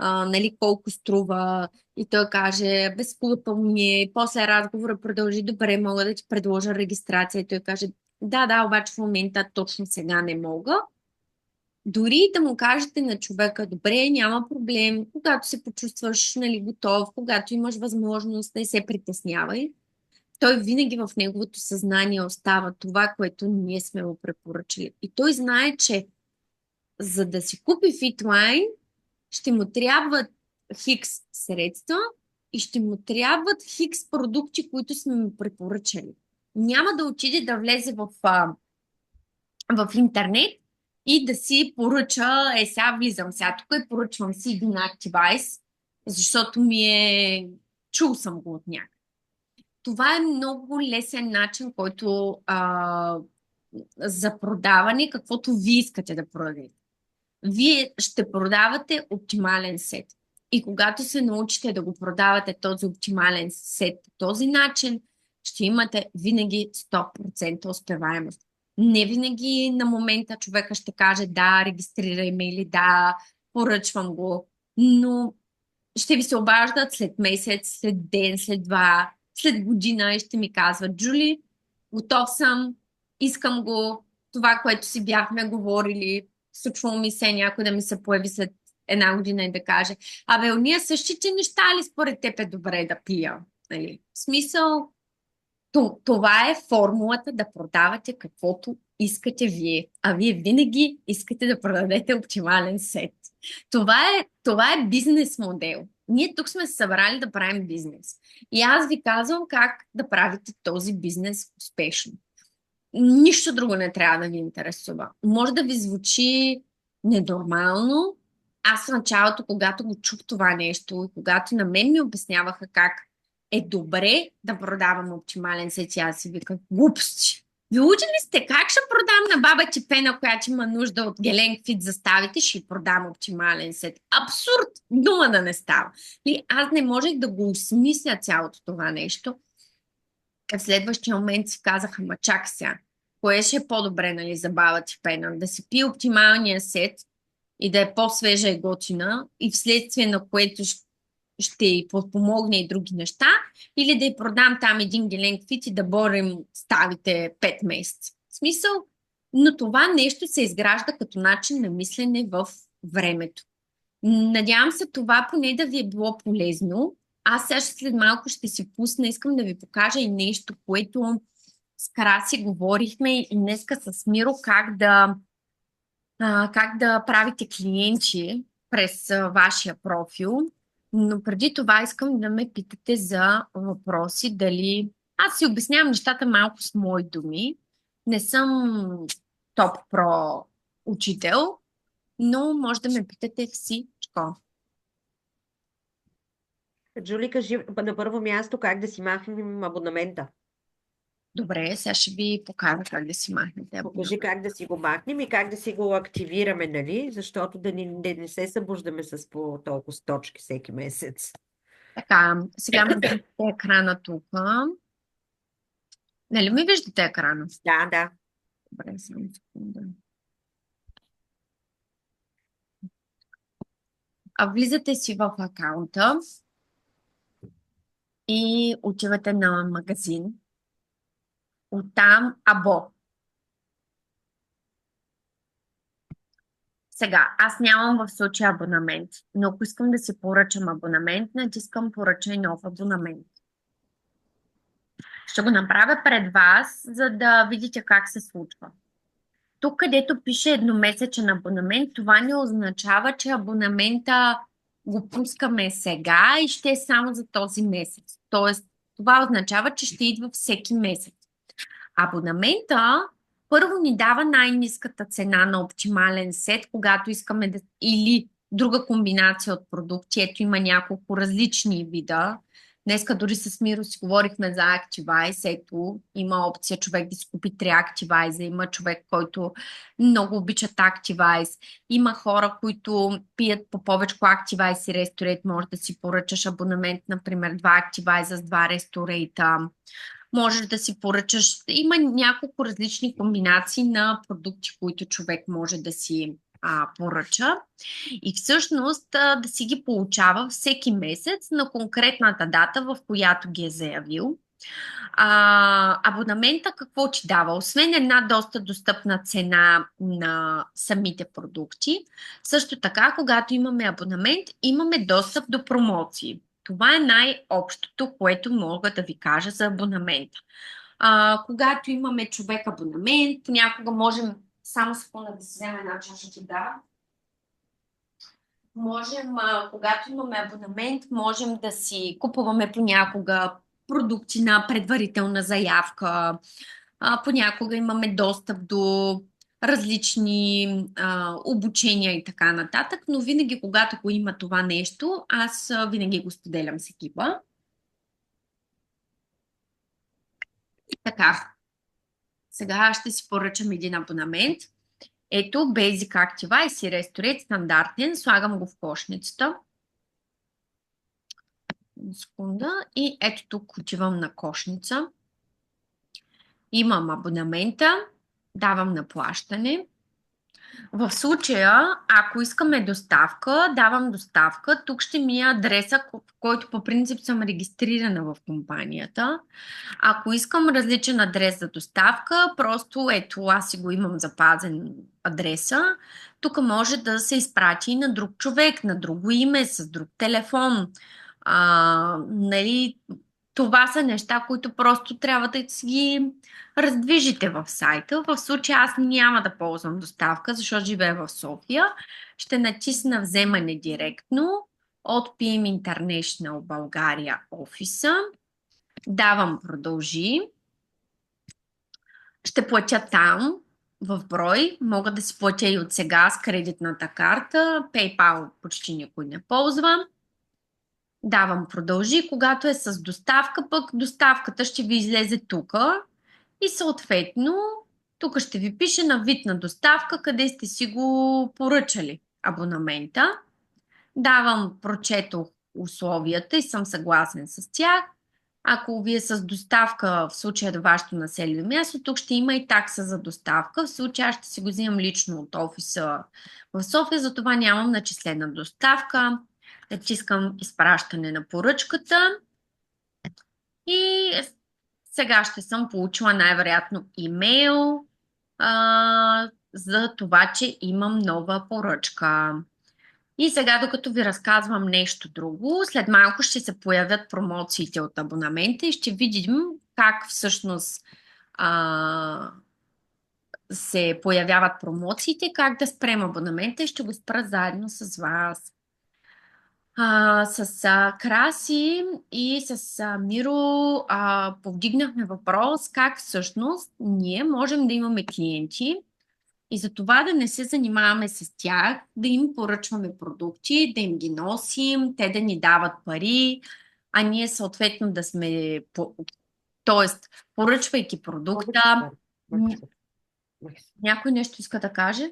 A: нали, колко струва и той каже, безплатно ми е, после разговора продължи, добре, мога да ти предложа регистрация и той каже, да, обаче в момента точно сега не мога. Дори да му кажете на човека, добре, няма проблем, когато се почувстваш, нали, готов, когато имаш възможност, да се притеснявай, той винаги в неговото съзнание остава това, което ние сме му препоръчали. И той знае, че за да си купи фитлайн, ще му трябват хикс средства и ще му трябват хикс продукти, които сме му препоръчали. Няма да отиде да влезе в интернет и да си поръча, сега влизам сега тук и поръчвам си един Activise, защото чул съм го от някъде. Това е много лесен начин, който за продаване, каквото вие искате да продадете. Вие ще продавате оптимален сет. И когато се научите да го продавате този оптимален сет по този начин, ще имате винаги 100% успеваемост. Не винаги на момента човека ще каже да, регистрирай ме или да, поръчвам го, но ще ви се обаждат след месец, след ден, след два, след година и ще ми казват, Джули, готов съм, искам го, това, което си бяхме говорили, случва ми се някой да ми се появи след една година и да каже, уния същите неща ли според теб е добре да пия? Нали? В смисъл, това е формулата да продавате каквото искате вие, а вие винаги искате да продадете оптимален сет. Това е бизнес модел. Ние тук сме се събрали да правим бизнес. И аз ви казвам как да правите този бизнес успешно. Нищо друго не трябва да ви интересува. Може да ви звучи ненормално. Аз в началото, когато го чух това нещо и когато на мен ми обясняваха как е добре да продавам оптимален сет, и аз си виках, глупости. Ви учили сте как ще продам на баба ти Пена, която има нужда от Геленфит заставите, ще й продам оптимален сет. Абсурд! Дума да не става. И аз не можех да го осмисля цялото това нещо. В следващия момент си казаха, ма чак сега, кое ще е по-добре, нали, за баба ти Пена? Да си пи оптималния сет и да е по-свежа и готина и вследствие на което ще й подпомогне и други неща, или да й продам там един геленквит и да борим ставите 5 месеца. В смисъл, но това нещо се изгражда като начин на мислене в времето. Надявам се това поне да ви е било полезно. Аз сега след малко ще си пусна, искам да ви покажа и нещо, което с Краси говорихме и днеска с Миро, как да правите клиенти през вашия профил. Но преди това искам да ме питате за въпроси, дали... Аз си обяснявам нещата малко с мои думи. Не съм топ про учител, но може да ме питате всичко.
B: Джули, кажи на първо място как да си махнем абонамента.
A: Добре, сега ще ви покажа как да си махнете
B: Покажи
A: абонамент.
B: как да си го махнем и как да си го активираме, нали? Защото да не се събуждаме с по толкова точки всеки месец.
A: Така, сега ме виждате екрана тук. Нали ми виждате екрана?
B: Да.
A: Добре, само секунда. Влизате си в акаунта и отивате на магазин. Оттам або. Сега, аз нямам в случая абонамент, но ако искам да си поръчам абонамент, натискам поръчай нов абонамент. Ще го направя пред вас, за да видите как се случва. Тук, където пише едномесечен абонамент, това не означава, че абонамента го пускаме сега и ще е само за този месец. Тоест, това означава, че ще идва всеки месец. Абонамента първо ни дава най-ниската цена на оптимален сет, когато искаме да... или друга комбинация от продукти. Ето има няколко различни вида. Днеска дори с Миро си говорихме за Activise. Ето има опция човек да си купи 3 Activise. Има човек, който много обичат Activise. Има хора, които пият по повече Activise и Restorate. Може да си поръчаш абонамент, например, 2 Activise с 2 Restorate. Можеш да си поръчаш. Има няколко различни комбинации на продукти, които човек може да си поръча. И всъщност да си ги получава всеки месец на конкретната дата, в която ги е заявил. Абонамента какво ти дава? Освен една доста достъпна цена на самите продукти, също така, когато имаме абонамент, имаме достъп до промоции. Това е най-общото, което мога да ви кажа за абонамента. Когато имаме човек абонамент, понякога можем, само секунда да си взема една чаша вода. Можем, когато имаме абонамент, можем да си купуваме понякога продукти на предварителна заявка. Понякога имаме достъп до различни обучения и така нататък, но винаги, когато го има това нещо, аз винаги го споделям с екипа. Така, сега ще си поръчам един абонамент. Ето, Basic Activise и Restorate, стандартен. Слагам го в кошницата. Секунда. И ето тук отивам на кошница. Имам абонамента. Давам на плащане. В случая, ако искаме доставка, давам доставка. Тук ще ми е адреса, в който по принцип съм регистрирана в компанията. Ако искам различен адрес за доставка, просто ето, аз си го имам запазен адреса. Тук може да се изпрати на друг човек, на друго име, с друг телефон. Нали, това са неща, които просто трябва да си ги раздвижите в сайта. В случая аз няма да ползвам доставка, защото живея в София. Ще натисна вземане директно от PM International България офиса. Давам продължи. Ще платя там в брой. Мога да си платя и от сега с кредитната карта. PayPal почти никой не ползва. Давам продължи. Когато е с доставка, пък доставката ще ви излезе тук. И съответно, тук ще ви пише на вид на доставка, къде сте си го поръчали абонамента. Прочетох условията и съм съгласен с тях. Ако ви е с доставка, в случая до вашето населено място, тук ще има и такса за доставка. В случая ще си го взимам лично от офиса в София, затова нямам начислена доставка. Натискам изпращане на поръчката и сега ще съм получила най-вероятно имейл за това, че имам нова поръчка. И сега, докато ви разказвам нещо друго, след малко ще се появят промоциите от абонамента и ще видим как всъщност се появяват промоциите, как да спрем абонамента и ще го спра заедно с вас. С Краси и с Миро повдигнахме въпрос как всъщност ние можем да имаме клиенти и за това да не се занимаваме с тях, да им поръчваме продукти, да им ги носим, те да ни дават пари, а ние съответно да сме, тоест, поръчвайки продукта, някой нещо иска да каже?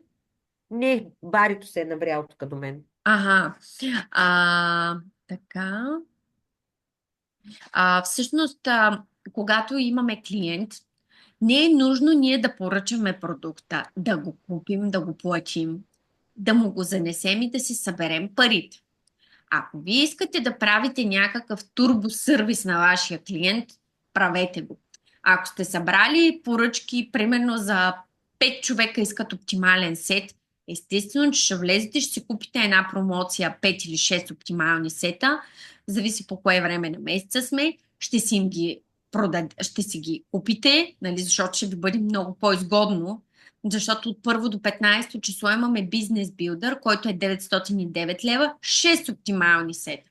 B: Не, Барито се е наврял тук до мен.
A: Ага. Така. Всъщност, когато имаме клиент, не е нужно ние да поръчаме продукта, да го купим, да го платим, да му го занесем и да си съберем парите. Ако вие искате да правите някакъв турбосервис на вашия клиент, правете го. Ако сте събрали поръчки, примерно за 5 човека искат оптимален сет, естествено, че ще влезете, ще си купите една промоция, 5 или 6 оптимални сета, зависи по кое време на месеца сме, ще си ги купите, нали, защото ще ви бъде много по-изгодно, защото от 1 до 15 число имаме бизнес билдър, който е 909 лева, 6 оптимални сета.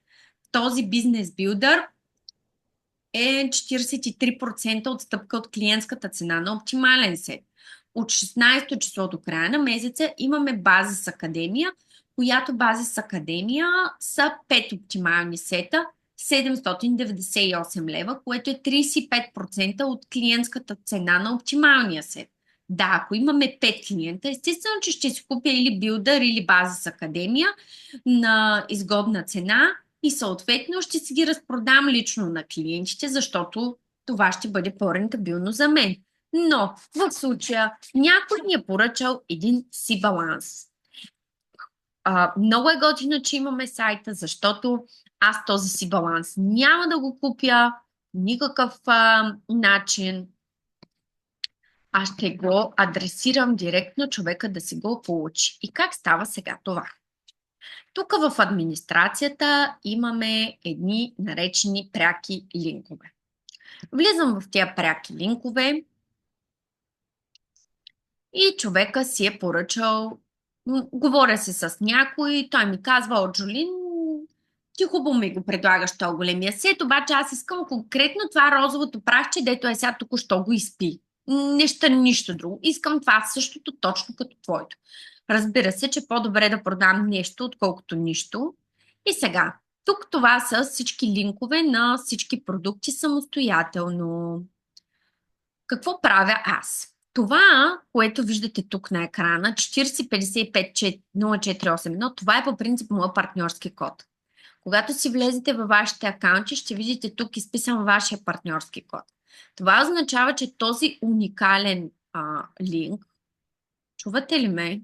A: Този бизнес билдър е 43% отстъпка от клиентската цена на оптимален сет. От 16 число до края на месеца имаме Базис Академия, която Базис Академия са 5 оптимални сета, 798 лева, което е 35% от клиентската цена на оптималния сет. Да, ако имаме 5 клиента, естествено, че ще си купя или Билдър, или Базис Академия на изгодна цена и съответно ще си ги разпродам лично на клиентите, защото това ще бъде по-рентабилно за мен. Но в случая някой ни е поръчал един си баланс. Много е готино, че имаме сайта, защото аз този си баланс няма да го купя никакъв начин. Аз ще го адресирам директно човека да си го получи. И как става сега това? Тук в администрацията имаме едни наречени пряки линкове. Влизам в тия пряки линкове и човека си е поръчал, говоря се с някой, той ми казва: Джолин, ти хубаво ми го предлагаш този големия сет, обаче аз искам конкретно това розовото прахче, дето е сега току-що го изпи. Нищо друго. Искам това същото, точно като твоето. Разбира се, че по-добре да продам нещо, отколкото нищо. И сега, тук това са всички линкове на всички продукти самостоятелно. Какво правя аз? Това, което виждате тук на екрана, 40550481, това е по принцип моят партньорски код. Когато си влезете във вашите акаунти, ще видите тук изписан вашия партньорски код. Това означава, че този уникален линк, чувате ли ме?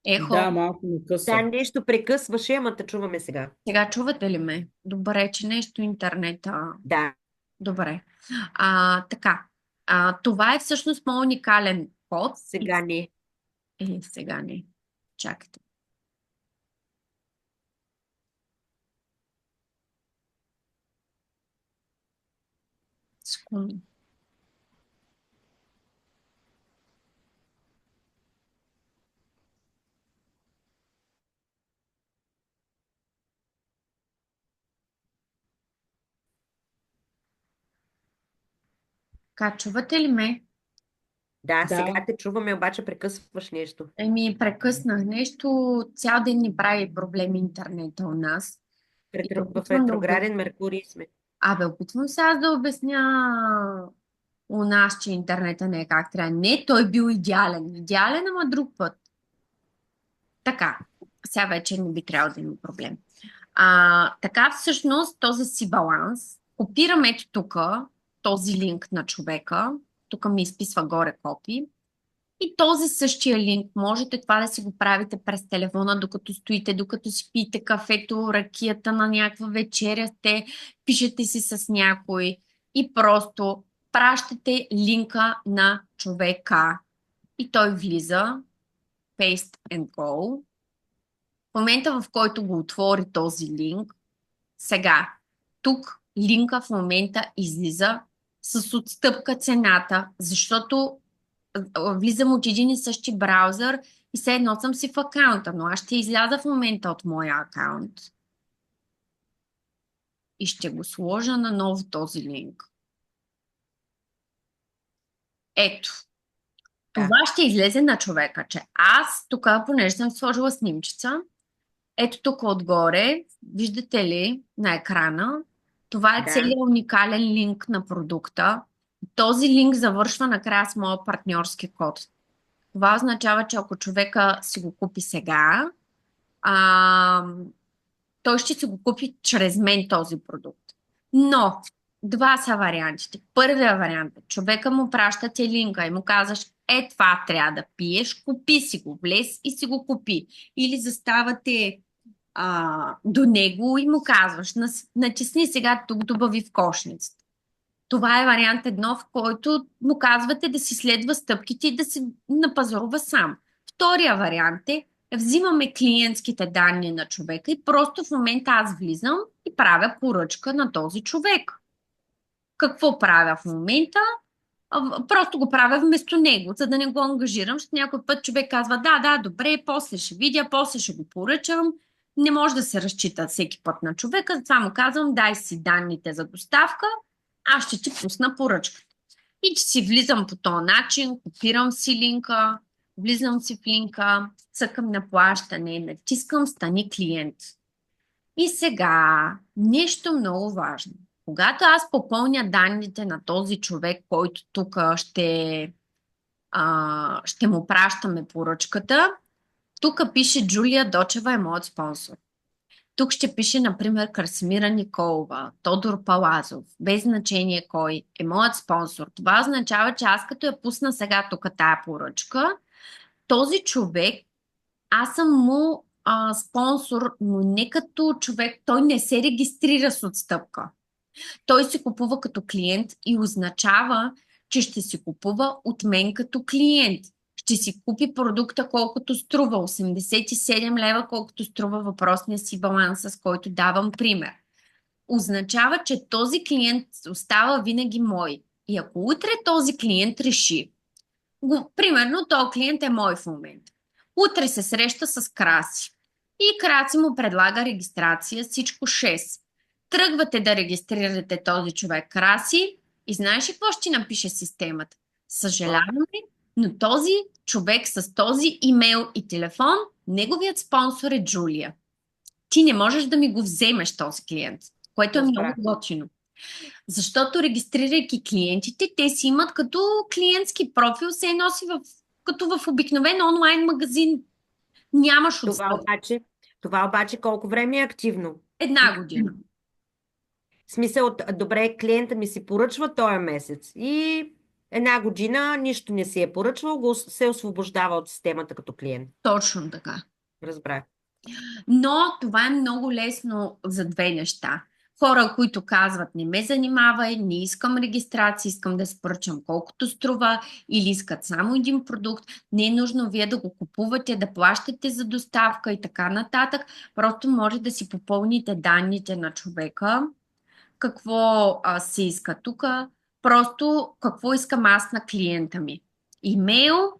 A: Ехо.
C: Да, малко ме къса.
B: Да, нещо прекъсваше, ама те чуваме сега.
A: Сега чувате ли ме? Добре, че нещо интернета.
B: Да.
A: Добре. Така. Това е всъщност моят уникален код.
B: Сега не.
A: Сега не. Чакайте. Секунда. Така, чувате ли ме?
B: Да,
C: Да.
B: сега те чуваме, обаче прекъсваш нещо.
A: Прекъснах нещо. Цял ден ни прави проблем интернета у нас. И
B: В
A: опитвам да
B: ретрограден Меркурий сме.
A: опитвам се аз да обясня у нас, че интернета не е как трябва. Не, той бил идеален. Идеален, ама друг път. Така, сега вече не би трябвало да има проблем. Така всъщност този си баланс, копирам ето тук този линк на човека, тук ми изписва горе копи и този същия линк можете това да си го правите през телефона, докато стоите, докато си пиете кафето, ракията на някаква вечеря сте, пишете си с някой и просто пращате линка на човека и той влиза, paste and go. В момента, в който го отвори този линк, сега, тук линка в момента излиза с отстъпка цената, защото влизам от един и същи браузър и все едно съм си в акаунта, но аз ще изляза в момента от моя акаунт и ще го сложа на ново този линк. Ето. Това ще излезе на човека, че аз тук, понеже съм сложила снимчица, ето тук отгоре, виждате ли на екрана, това е
B: Да.
A: целият уникален линк на продукта. Този линк завършва накрая с моя партньорски код. Това означава, че ако човека си го купи сега, той ще си го купи чрез мен този продукт. Но, два са вариантите. Първия вариант е, човека му пращате линка и му казваш, това трябва да пиеш, купи си го, влез и си го купи. Или заставате до него и му казваш, натисни сега тук, добави в кошницата. Това е вариант едно, в който му казвате да си следва стъпките и да си напазарува сам. Втория вариант е, взимаме клиентските данни на човека и просто в момента аз влизам и правя поръчка на този човек. Какво правя в момента? Просто го правя вместо него, за да не го ангажирам, защото някой път човек казва, да, добре, после ще видя, после ще го поръчам. Не може да се разчита всеки път на човека, затова му казвам, дай си данните за доставка, аз ще ти пусна поръчката. И че си влизам по този начин, копирам си линка, влизам си в линка, цъкам на плащане, натискам стани клиент. И сега нещо много важно. Когато аз попълня данните на този човек, който тук ще му пращаме поръчката, тук пише Джулия Дочева е моят спонсор. Тук ще пише, например, Красимира Николова, Тодор Палазов, без значение кой е моят спонсор. Това означава, че аз като я пусна сега тук тая поръчка, този човек, аз съм му спонсор, но не като човек, той не се регистрира с отстъпка. Той си купува като клиент и означава, че ще си купува от мен като клиент. Ще си купи продукта колкото струва, 87 лева, колкото струва въпросния си баланс, с който давам пример. Означава, че този клиент остава винаги мой. И ако утре този клиент реши, примерно този клиент е мой в момента, утре се среща с Краси и Краси му предлага регистрация, всичко 6. Тръгвате да регистрирате този човек Краси и знаеш ли какво ще напише системата? Съжаляваме, но този човек с този имейл и телефон, неговият спонсор е Джулия. Ти не можеш да ми го вземеш този клиент, което е много готино. Защото регистрирайки клиентите, те си имат като клиентски профил, се носи като в обикновен онлайн магазин. Нямаш отстъпка.
B: Това обаче колко време е активно?
A: 1 година.
B: В смисъл, добре, клиента ми си поръчва този месец и 1 година нищо не си е поръчвал, се освобождава от системата като клиент.
A: Точно така.
B: Разбрах.
A: Но това е много лесно за две неща. Хора, които казват, не ме занимавай, не искам регистрация, искам да си поръчам колкото струва или искат само един продукт, не е нужно вие да го купувате, да плащате за доставка и така нататък. Просто може да си попълните данните на човека, какво се иска тук, просто какво искам аз на клиента ми. Имейл,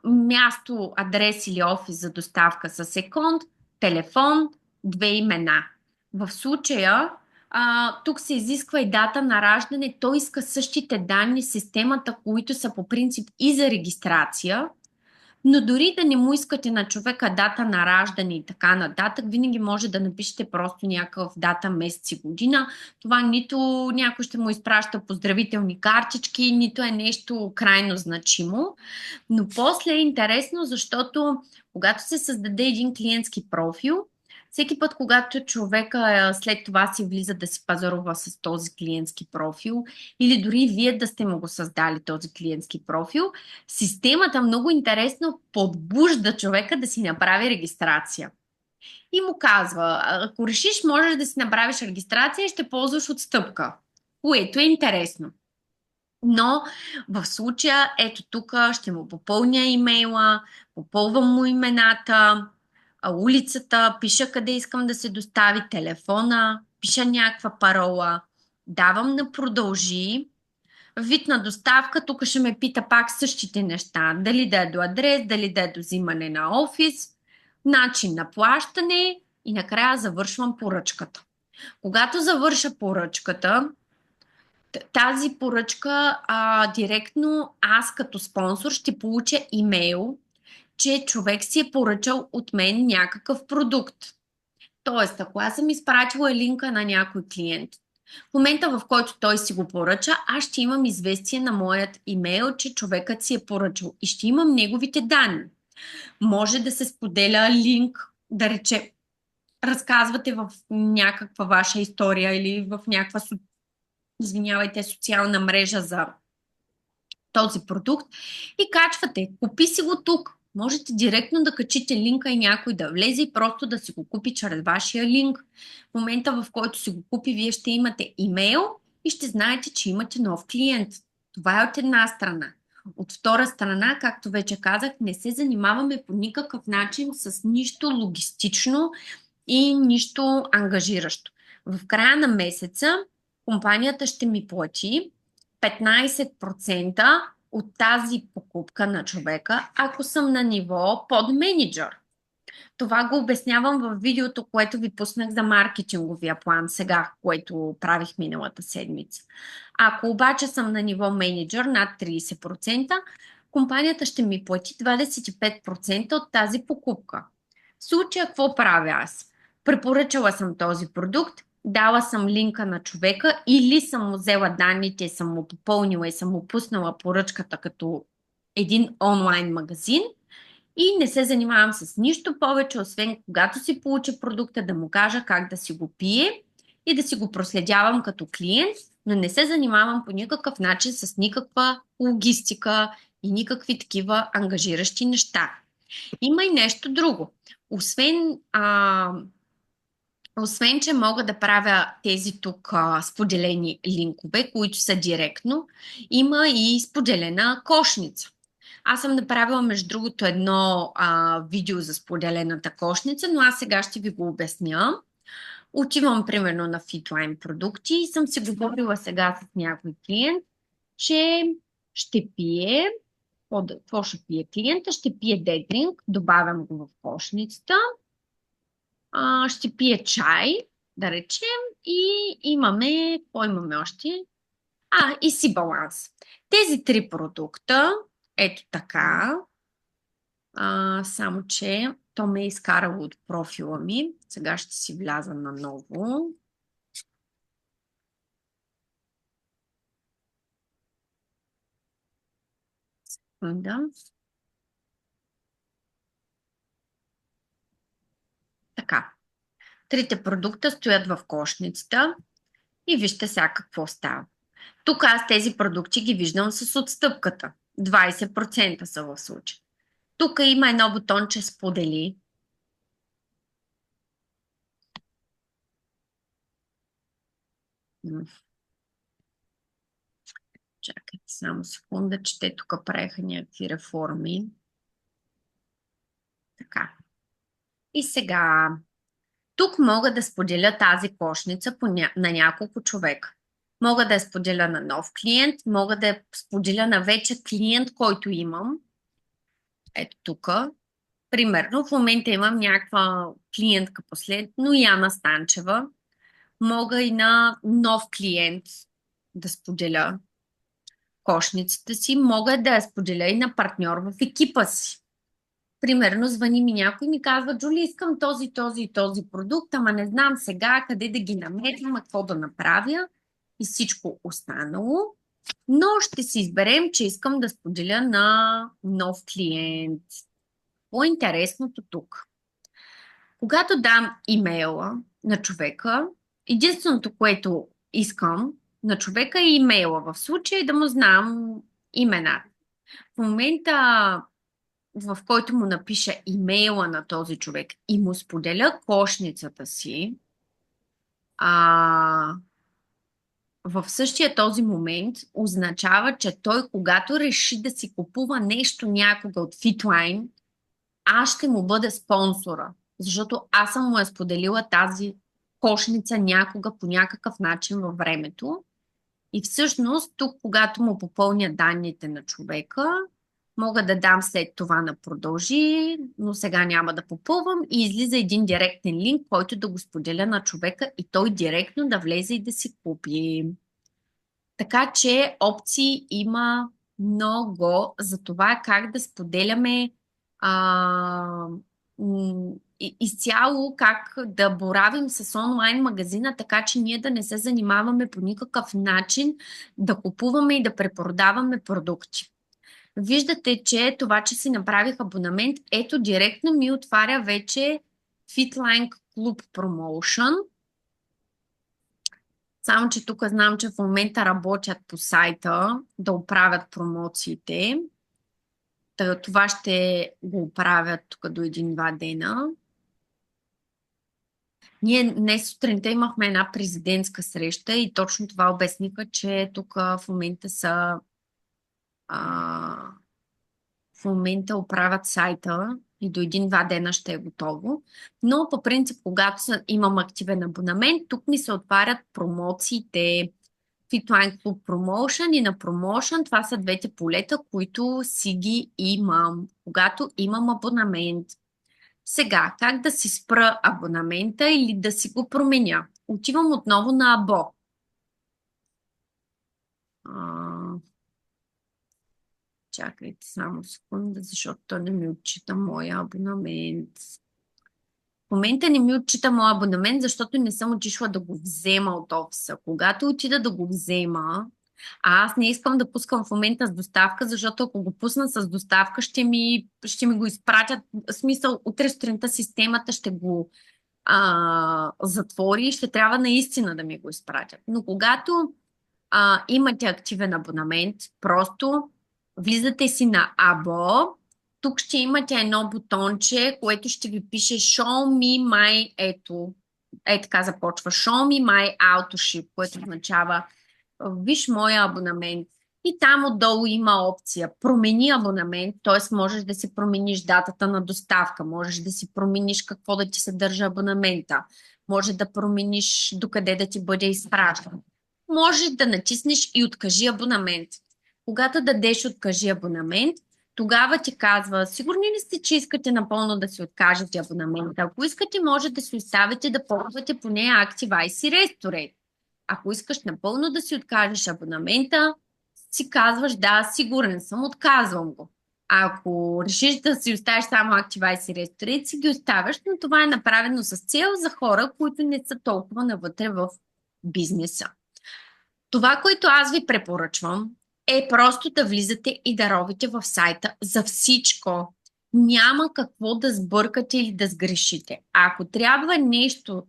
A: място, адрес или офис за доставка с секунд, телефон, 2 имена. В случая тук се изисква и дата на раждане. Той иска същите данни в системата, които са по принцип и за регистрация. Но дори да не му искате на човека дата на раждане и така нататък, винаги може да напишете просто някакъв дата, месец и година. Това нито някой ще му изпраща поздравителни картички, нито е нещо крайно значимо. Но после е интересно, защото когато се създаде един клиентски профил, всеки път, когато човека след това си влиза да си пазарува с този клиентски профил, или дори вие да сте му го създали този клиентски профил, системата много интересно подбужда човека да си направи регистрация. И му казва, ако решиш, можеш да си направиш регистрация и ще ползваш отстъпка, което е интересно. Но в случая, ето тук ще му попълня имейла, попълвам му имената, улицата, пиша къде искам да се достави телефона, пиша някаква парола, давам на продължи, вид на доставка, тук ще ме пита пак същите неща, дали да е до адрес, дали да е до взимане на офис, начин на плащане и накрая завършвам поръчката. Когато завърша поръчката, тази поръчка директно аз като спонсор ще получа имейл, че човек си е поръчал от мен някакъв продукт. Тоест, ако аз съм изпратила линка на някой клиент, в момента в който той си го поръча, аз ще имам известие на моят имейл, че човекът си е поръчал и ще имам неговите данни. Може да се споделя линк, да рече, разказвате в някаква ваша история или в някаква социална мрежа за този продукт и качвате. Купи си го тук. Можете директно да качите линка и някой да влезе и просто да си го купи чрез вашия линк. В момента, в който си го купи, вие ще имате имейл и ще знаете, че имате нов клиент. Това е от една страна. От втора страна, както вече казах, не се занимаваме по никакъв начин с нищо логистично и нищо ангажиращо. В края на месеца компанията ще ми плати 15% от тази покупка на човека, ако съм на ниво подменеджер. Това го обяснявам в видеото, което ви пуснах за маркетинговия план сега, което правих миналата седмица. Ако обаче съм на ниво менеджер над 30%, компанията ще ми плати 25% от тази покупка. В случая какво правя аз? Препоръчала съм този продукт, дала съм линка на човека или съм му взела данните, съм му попълнила и съм му пуснала поръчката като един онлайн магазин и не се занимавам с нищо повече, освен когато си получа продукта да му кажа как да си го пие и да си го проследявам като клиент, но не се занимавам по никакъв начин с никаква логистика и никакви такива ангажиращи неща. Има и нещо друго. Освен, че мога да правя тези тук споделени линкове, които са директно, има и споделена кошница. Аз съм направила, между другото, едно видео за споделената кошница, но аз сега ще ви го обясня. Отивам, примерно, на Fitline продукти и съм си говорила сега с някой клиент, че ще пие, какво ще пие клиента? Ще пие дедринг, добавям го в кошницата, ще пие чай, да речем, и имаме, какво имаме още? И си баланс. Тези три продукта, ето така, само че то ме е изкарало от профила ми. Сега ще си вляза наново. Да. Така. Трите продукта стоят в кошницата и вижте сега какво става. Тук аз тези продукти ги виждам с отстъпката. 20% са в случая. Тук има едно бутонче сподели. Чакайте само секунда, че те тук правиха някакви реформи. Така. И сега, тук мога да споделя тази кошница на няколко човека. Мога да я споделя на нов клиент, мога да я споделя на вече клиент, който имам. Ето тук. Примерно, в момента имам някаква клиентка последно, Яна Станчева. мога и на нов клиент да споделя кошницата си, мога да я споделя и на партньор в екипа си. Примерно, звъни ми някой и ми казва: Джули, искам този и този продукт, ама не знам сега къде да ги намерим, какво да направя и всичко останало. Но ще си изберем, че искам да споделя на нов клиент. По-интересното тук. Когато дам имейла на човека, единственото, което искам на човека е имейла. В случай да му знам имена. В момента, в който му напиша имейла на този човек и му споделя кошницата си, в същия този момент означава, че той, когато реши да си купува нещо някога от Fitline, аз ще му бъда спонсора, защото аз съм му споделила тази кошница някога по някакъв начин във времето. И всъщност тук, когато му попълня данните на човека, мога да дам след това на продължи, но сега няма да попълвам и излиза един директен линк, който да го споделя на човека и той директно да влезе и да си купи. Така че опции има много за това как да споделяме изцяло как да боравим с онлайн магазина, така че ние да не се занимаваме по никакъв начин да купуваме и да препродаваме продукти. Виждате, че това, че си направих абонамент, ето директно ми отваря вече Fitline Club Promotion. Само, че тук знам, че в момента работят по сайта да оправят промоциите. Това ще го оправят тук до 1-2 дена. Ние днес сутринта имахме една президентска среща и точно това обясниха, че тук в момента в момента оправят сайта и до 1-2 дена ще е готово. Но по принцип, когато имам активен абонамент, тук ми се отварят промоциите. Fitline Club Promotion и на Promotion. Това са двете полета, които си ги имам, когато имам абонамент. Сега, как да си спра абонамента или да си го променя? Отивам отново на Або. Чакайте само секунда, защото той не ми отчита моя абонамент. В момента не ми отчита моя абонамент, защото не съм отишла да го взема от офиса. Когато отида да го взема, аз не искам да пускам в момента с доставка, защото ако го пусна с доставка, ще ми го изпратят. В смисъл, утре сутринта системата ще го затвори и ще трябва наистина да ми го изпратят. Но когато имате активен абонамент, просто влизате си на Або. Тук ще имате едно бутонче, което ще ви пише Show me my, ето така започва, Show me my AutoShip, което означава виж моя абонамент. И там отдолу има опция промени абонамент, т.е. можеш да си промениш датата на доставка, можеш да си промениш какво да ти съдържа абонамента, може да промениш докъде да ти бъде изпращан. Можеш да натиснеш и откажи абонамент. Когато дадеш откажи абонамент, тогава ти казва: сигурни ли сте, че искате напълно да си откажете абонамента? Ако искате, може да си оставите да ползвате поне Active IC Restaurant. Ако искаш напълно да си откажеш абонамента, си казваш: да, сигурен съм, отказвам го. Ако решиш да си оставиш само Active IC Restaurant, си ги оставяш, но това е направено с цел за хора, които не са толкова навътре в бизнеса. Това, което аз ви препоръчвам, е просто да влизате и да ровите в сайта за всичко. Няма какво да сбъркате или да сгрешите. Ако трябва нещо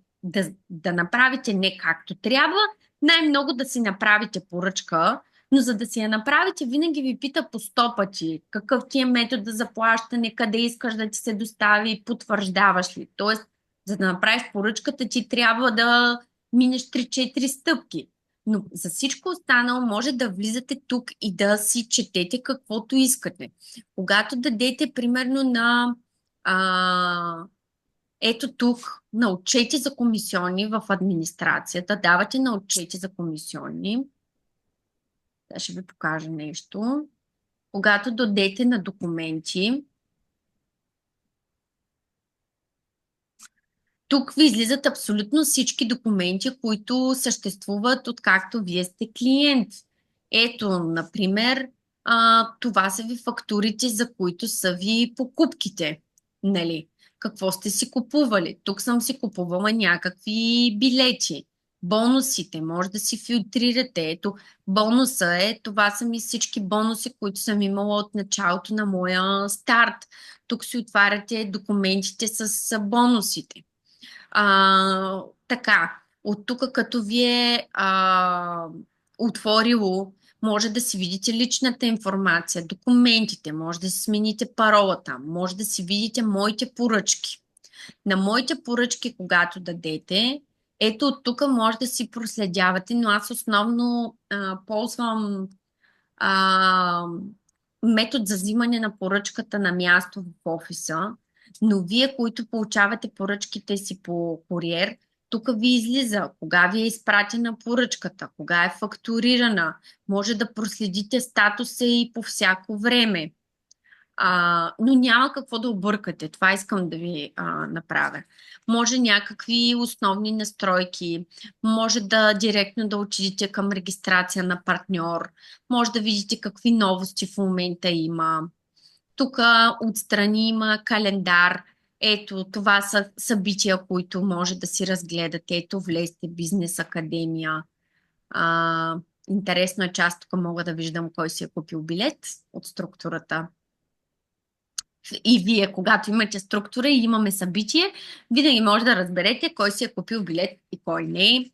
A: да направите не както трябва, най-много да си направите поръчка, но за да си я направите, винаги ви пита по 100 пъти какъв ти е метод за плащане, къде искаш да ти се достави, потвърждаваш ли. Тоест, за да направиш поръчката, ти трябва да минеш 3-4 стъпки. Но за всичко останало може да влизате тук и да си четете каквото искате. Когато дадете примерно на ето тук на отчети за комисионни в администрацията, давате на отчети за комисионни. Да, ще ви покажа нещо. Когато дадете на документи, Тук ви излизат абсолютно всички документи, които съществуват откакто вие сте клиент. Ето, например, това са ви фактурите, за които са ви покупките. Нали? Какво сте си купували? Тук съм си купувала някакви билети. Бонусите, може да си филтрирате. Ето, бонуса е, това са ми всички бонуси, които съм имала от началото на моя старт. Тук си отваряте документите с бонусите. Така, от тук като ви е отворило, може да си видите личната информация, документите, може да си смените паролата, може да си видите моите поръчки. На моите поръчки, когато дадете, ето от тук може да си проследявате, но аз основно ползвам а, метод за взимане на поръчката на място в офиса, но вие, които получавате поръчките си по куриер, тук ви излиза кога ви е изпратена поръчката, кога е фактурирана, може да проследите статуса и по всяко време. Но няма какво да объркате. Това искам да ви направя. Може някакви основни настройки, може да директно да отидете към регистрация на партньор, може да видите какви новости в момента има. Тук отстрани има календар. Ето, това са събития, които може да си разгледате. Ето, влезте Бизнес Академия. Интересно е, че аз тук мога да виждам кой си е купил билет от структурата. И вие, когато имате структура и имаме събитие, винаги може да разберете кой си е купил билет и кой не.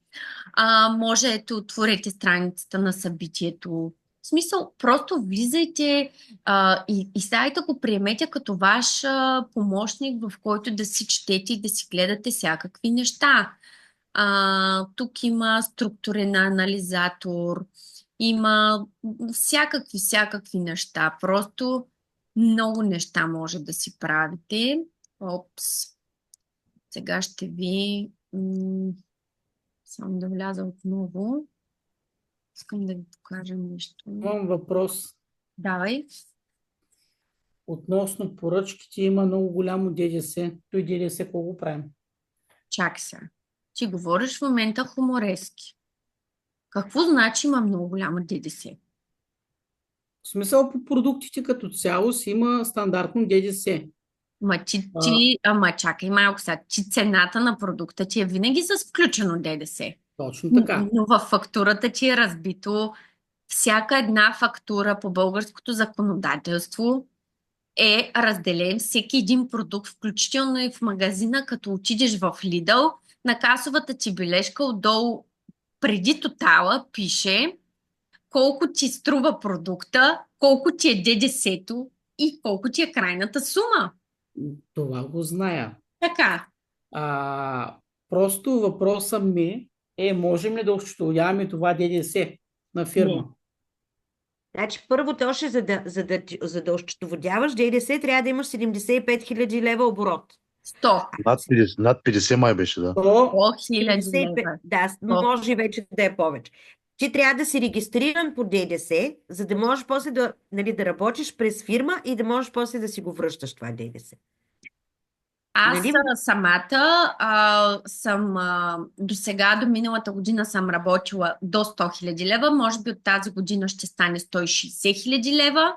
A: Може да отворите страницата на събитието. В смисъл, просто влизайте и сайта го приемете като ваш помощник, в който да си четете и да си гледате всякакви неща. Тук има структурен анализатор, има всякакви неща. Просто много неща може да си правите. Опс. Сега ще ви... Само да вляза отново. Искам да ви покажа нещо.
C: Имам въпрос.
A: Давай.
C: Относно поръчките има много голямо ДДС. Той ДДС колко правим?
A: Чакай сега. Ти говориш в момента хуморески. Какво значи има много голямо ДДС?
C: В смисъл по продуктите като цяло си има стандартно ДДС.
A: Ама чакай малко сега. Ти цената на продукта ти е винаги с включено ДДС.
C: Точно така.
A: Но във фактурата ти е разбито. Всяка една фактура по българското законодателство е разделен всеки един продукт, включително и в магазина, като отидеш в Lidl, на касовата ти бележка отдолу преди тотала пише колко ти струва продукта, колко ти е ДДС-то и колко ти е крайната сума.
C: Това го зная.
A: Така.
C: Просто въпросът ми е, можем ли да осчетоводяваме това ДДС на фирма?
B: Не. Значи първо още, за да осчетоводяваш ДДС, трябва да имаш 75 000 лева оборот.
A: 100.
E: Над 50 май беше, да.
A: 100 000 лева.
B: Да, може вече да е повече. Ти трябва да си регистриран по ДДС, за да можеш после да работиш през фирма и да можеш после да си го връщаш това ДДС.
A: Аз самата съм до сега, до миналата година съм работила до 100 000 лева, може би от тази година ще стане 160 000 лева,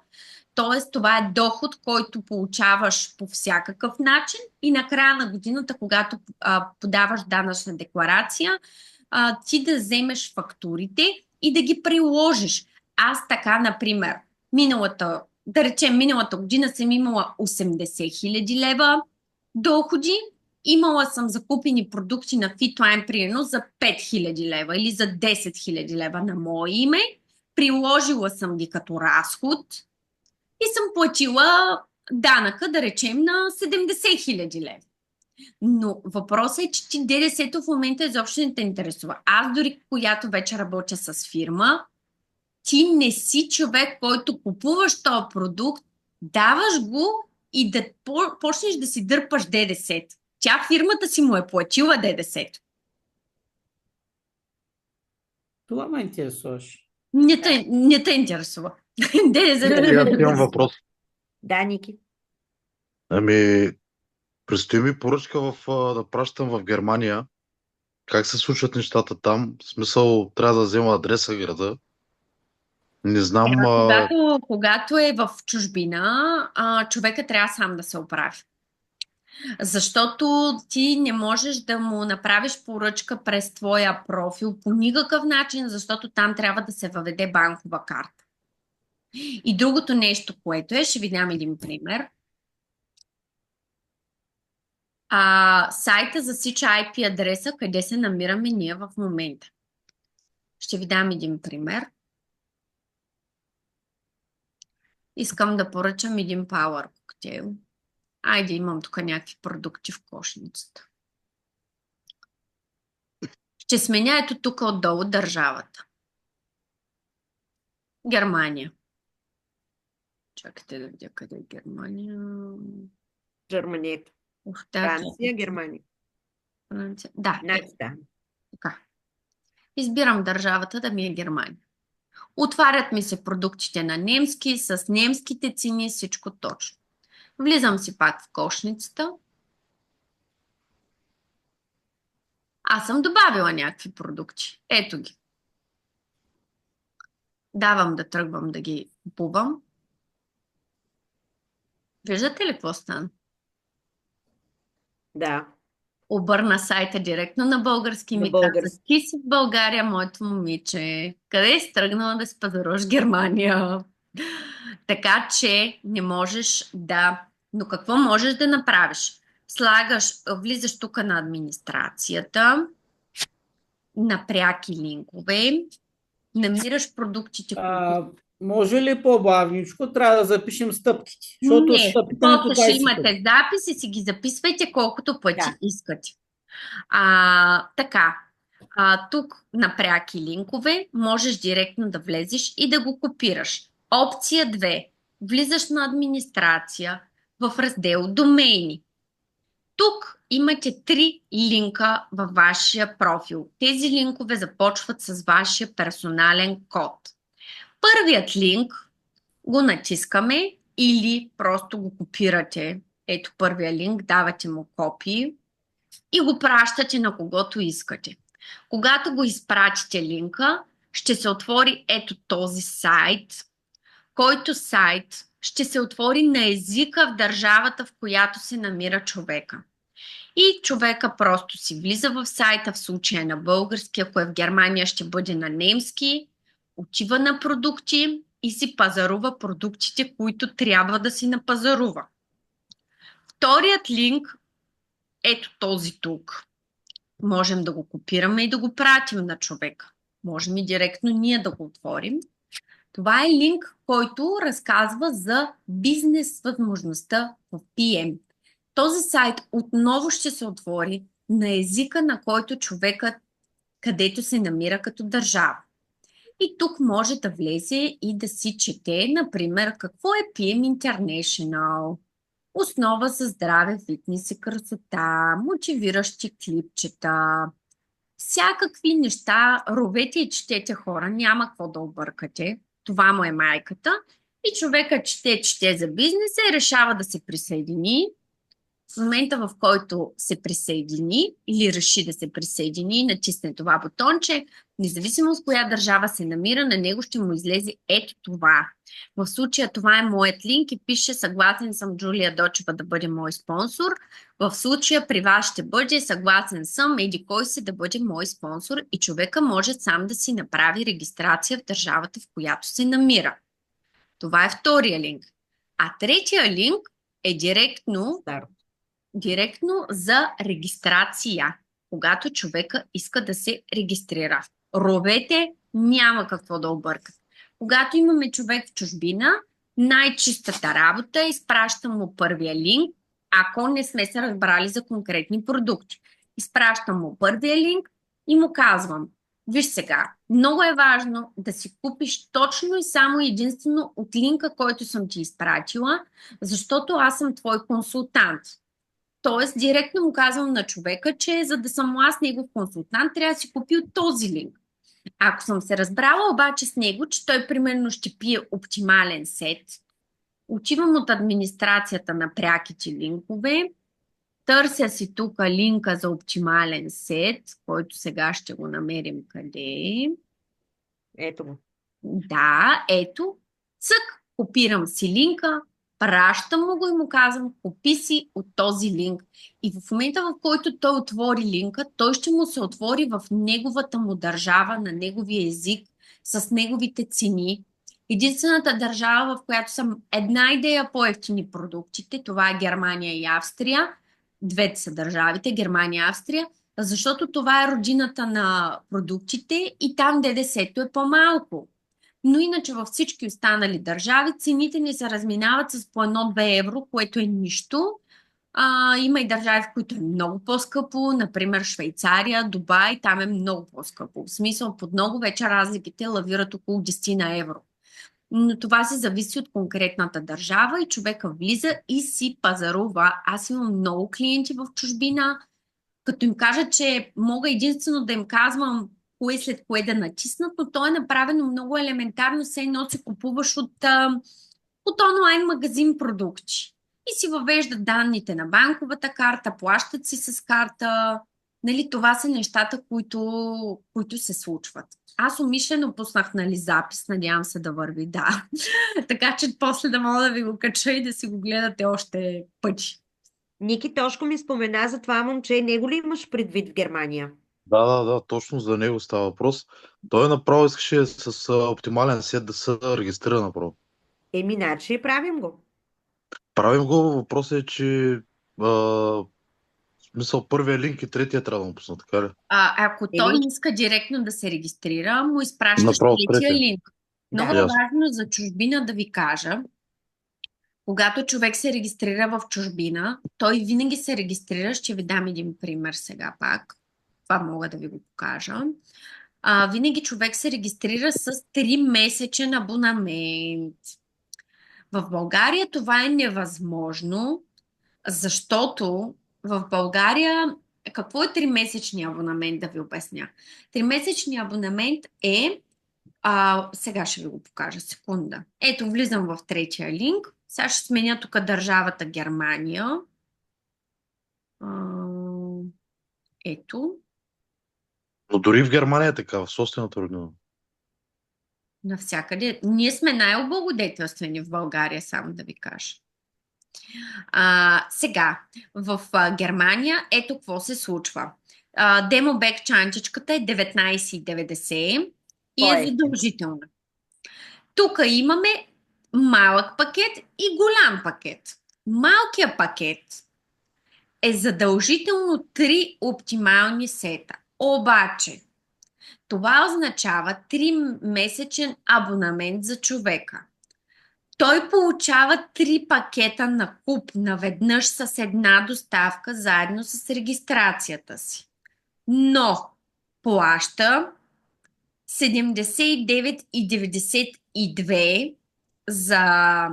A: т.е. това е доход, който получаваш по всякакъв начин и на края на годината, когато подаваш данъчна декларация, ти да вземеш фактурите и да ги приложиш. Аз така, например, миналата година съм имала 80 000 лева доходи, имала съм закупени продукти на Fitline, примерно за 5000 лева или за 10 000 лева на мое име, приложила съм ги като разход и съм платила данъка, да речем, на 70 000 лева. Но въпросът е, че ти ДДС-то в момента изобщо не те интересува. Аз дори която вече работя с фирма, ти не си човек, който купуваш този продукт, даваш го и да почнеш да си дърпаш ДДС-то. Тя фирмата си му е платила ДДС-то.
C: Това ме интересуваше.
A: Не те интересува.
E: Аз имам въпрос.
B: Да, Ники.
E: Ами, Предстои ми поръчка да пращам в Германия. Как се случват нещата там? В смисъл, трябва да взема адреса града. Не знам.
A: Когато е в чужбина, човека трябва сам да се оправи. Защото ти не можеш да му направиш поръчка през твоя профил по никакъв начин, защото там трябва да се въведе банкова карта. И другото нещо, което ще ви дам един пример. Сайта засича IP адреса, къде се намираме ние в момента. Ще ви дам един пример. Искам да поръчам един Power коктейл. Айде, имам тук някакви продукти в кошницата. Ще сменя ето тук отдолу държавата. Германия. Чакайте да видя къде е Германия.
B: Германия. Франция, Германия.
A: Франция. Да.
B: Да.
A: Така. Избирам държавата да ми е Германия. Отварят ми се продуктите на немски, с немските цени, всичко точно. Влизам си пак в кошницата. Аз съм добавила някакви продукти. Ето ги. Давам да тръгвам да ги купувам. Виждате ли какво стана?
B: Да.
A: Обърна сайта директно на български ми каза: ти си в България, моето момиче. Къде си тръгнала да си пазаруваш Германия? Така че не можеш да... Но какво можеш да направиш? Влизаш тук на администрацията, на пряки линкове, намираш продуктите, които...
C: Може ли по-бавничко? Трябва да запишем стъпките. Защото
A: Не, просто ще имате запис и си ги записвайте колкото пъти искате. Така, тук на пряки линкове можеш директно да влезеш и да го копираш. Опция 2. Влизаш на администрация в раздел домейни. Тук имате 3 линка във вашия профил. Тези линкове започват с вашия персонален код. Първият линк го натискаме или просто го копирате. Ето първия линк, давате му копии и го пращате на когото искате. Когато го изпратите линка, ще се отвори ето този сайт, който сайт ще се отвори на езика в държавата, в която се намира човека. И човека просто си влиза в сайта, в случая на български, ако е в Германия ще бъде на немски, отива на продукти и си пазарува продуктите, които трябва да си напазарува. Вторият линк, ето този тук, можем да го копираме и да го пратим на човека. Можем и директно ние да го отворим. Това е линк, който разказва за бизнес възможността в PM. Този сайт отново ще се отвори на езика, на който човекът, където се намира като държава. И тук може да влезе и да си чете, например, какво е PM International, основа за здраве, фитнес и красота, мотивиращи клипчета, всякакви неща. Ровете и четете, хора, няма какво да объркате. Това му е майката. И човека чете за бизнеса и решава да се присъедини. В момента, в който се присъедини или реши да се присъедини, натисне това бутонче, независимо с коя държава се намира, на него ще му излезе ето това. В случая това е моят линк и пише: съгласен съм Джулия Дочева да бъде мой спонсор. В случая при вас ще бъде: съгласен съм еди кой си да бъде мой спонсор, и човека може сам да си направи регистрация в държавата, в която се намира. Това е втория линк. А третия линк е директно за регистрация, когато човека иска да се регистрира. Ровете няма какво да объркат. Когато имаме човек в чужбина, най-чистата работа е изпращам му първия линк, ако не сме се разбрали за конкретни продукти. Изпращам му първия линк и му казвам: виж сега, много е важно да си купиш точно и само единствено от линка, който съм ти изпратила, защото аз съм твой консултант. Тоест, директно му казвам на човека, че за да съм аз негов консултант, трябва да си купи от този линк. Ако съм се разбрала обаче с него, че той примерно ще пие оптимален сет, отивам от администрацията на пряките линкове Търся си тук линка за оптимален сет, който сега ще го намерим къде.
B: Ето го.
A: Да, ето. Цък, копирам си линка, пращам му го и му казвам, купи си от този линк. И в момента, в който той отвори линка, той ще му се отвори в неговата му държава, на неговия език, с неговите цени. Единствената държава, в която са една идея по-евтини продуктите, това е Германия и Австрия. Двете са държавите, Германия и Австрия, защото това е родината на продуктите и там ДДС-то е по-малко. Но иначе във всички останали държави цените ни се разминават с по 1-2 евро, което е нищо. Има и държави, в които е много по-скъпо, например Швейцария, Дубай, там е много по-скъпо. В смисъл, под много вече разликите лавират около 10 на евро. Но това се зависи от конкретната държава и човека влиза и си пазарува. Аз имам много клиенти в чужбина, като им кажа, че мога единствено да им казвам кое след кое да натиснат, но то е направено много елементарно, все едно се купуваш от онлайн магазин продукти. И си въвеждат данните на банковата карта, плащат си с карта. Нали, това са нещата, които се случват. Аз умишлено пуснах запис, надявам се да върви, да. Така че после да мога да ви го кача и да си го гледате още пъти.
B: Ники Тошко ми спомена за това момче. Него ли имаш предвид в Германия?
E: Да, точно за него става въпрос. Той направо искаше с оптимален сет да се регистрира направо.
B: Значи правим го.
E: Правим го, въпросът е, че в смисъл първия линк и третия трябва да му пусна, така ли?
A: Ако той иска директно да се регистрира, му изпращаш
E: Направо
A: третия
E: третия.
A: линк. Много
B: Да.
A: е важно за чужбина да ви кажа, когато човек се регистрира в чужбина, той винаги се регистрира. Ще ви дам един пример сега пак. Това мога да ви го покажа. Винаги човек се регистрира с 3-месечен абонамент. В България това е невъзможно, защото в България какво е 3-месечният абонамент, да ви обясня? 3-месечният абонамент е сега ще ви го покажа, секунда. Ето, влизам в третия линк. Сега ще сменя тук държавата Германия. Ето.
E: Но дори в Германия е така, в собствената родина.
A: Навсякъде. Ние сме най-облагодетелствени в България, само да ви кажа. Сега, в Германия, ето какво се случва. Демобек чанчичката е 19,90 и е задължителна. Тук имаме малък пакет и голям пакет. Малкият пакет е задължително 3 оптимални сета. Обаче, това означава 3-месечен абонамент за човека. Той получава 3 пакета на куп наведнъж с една доставка, заедно с регистрацията си. Но плаща 79,92 за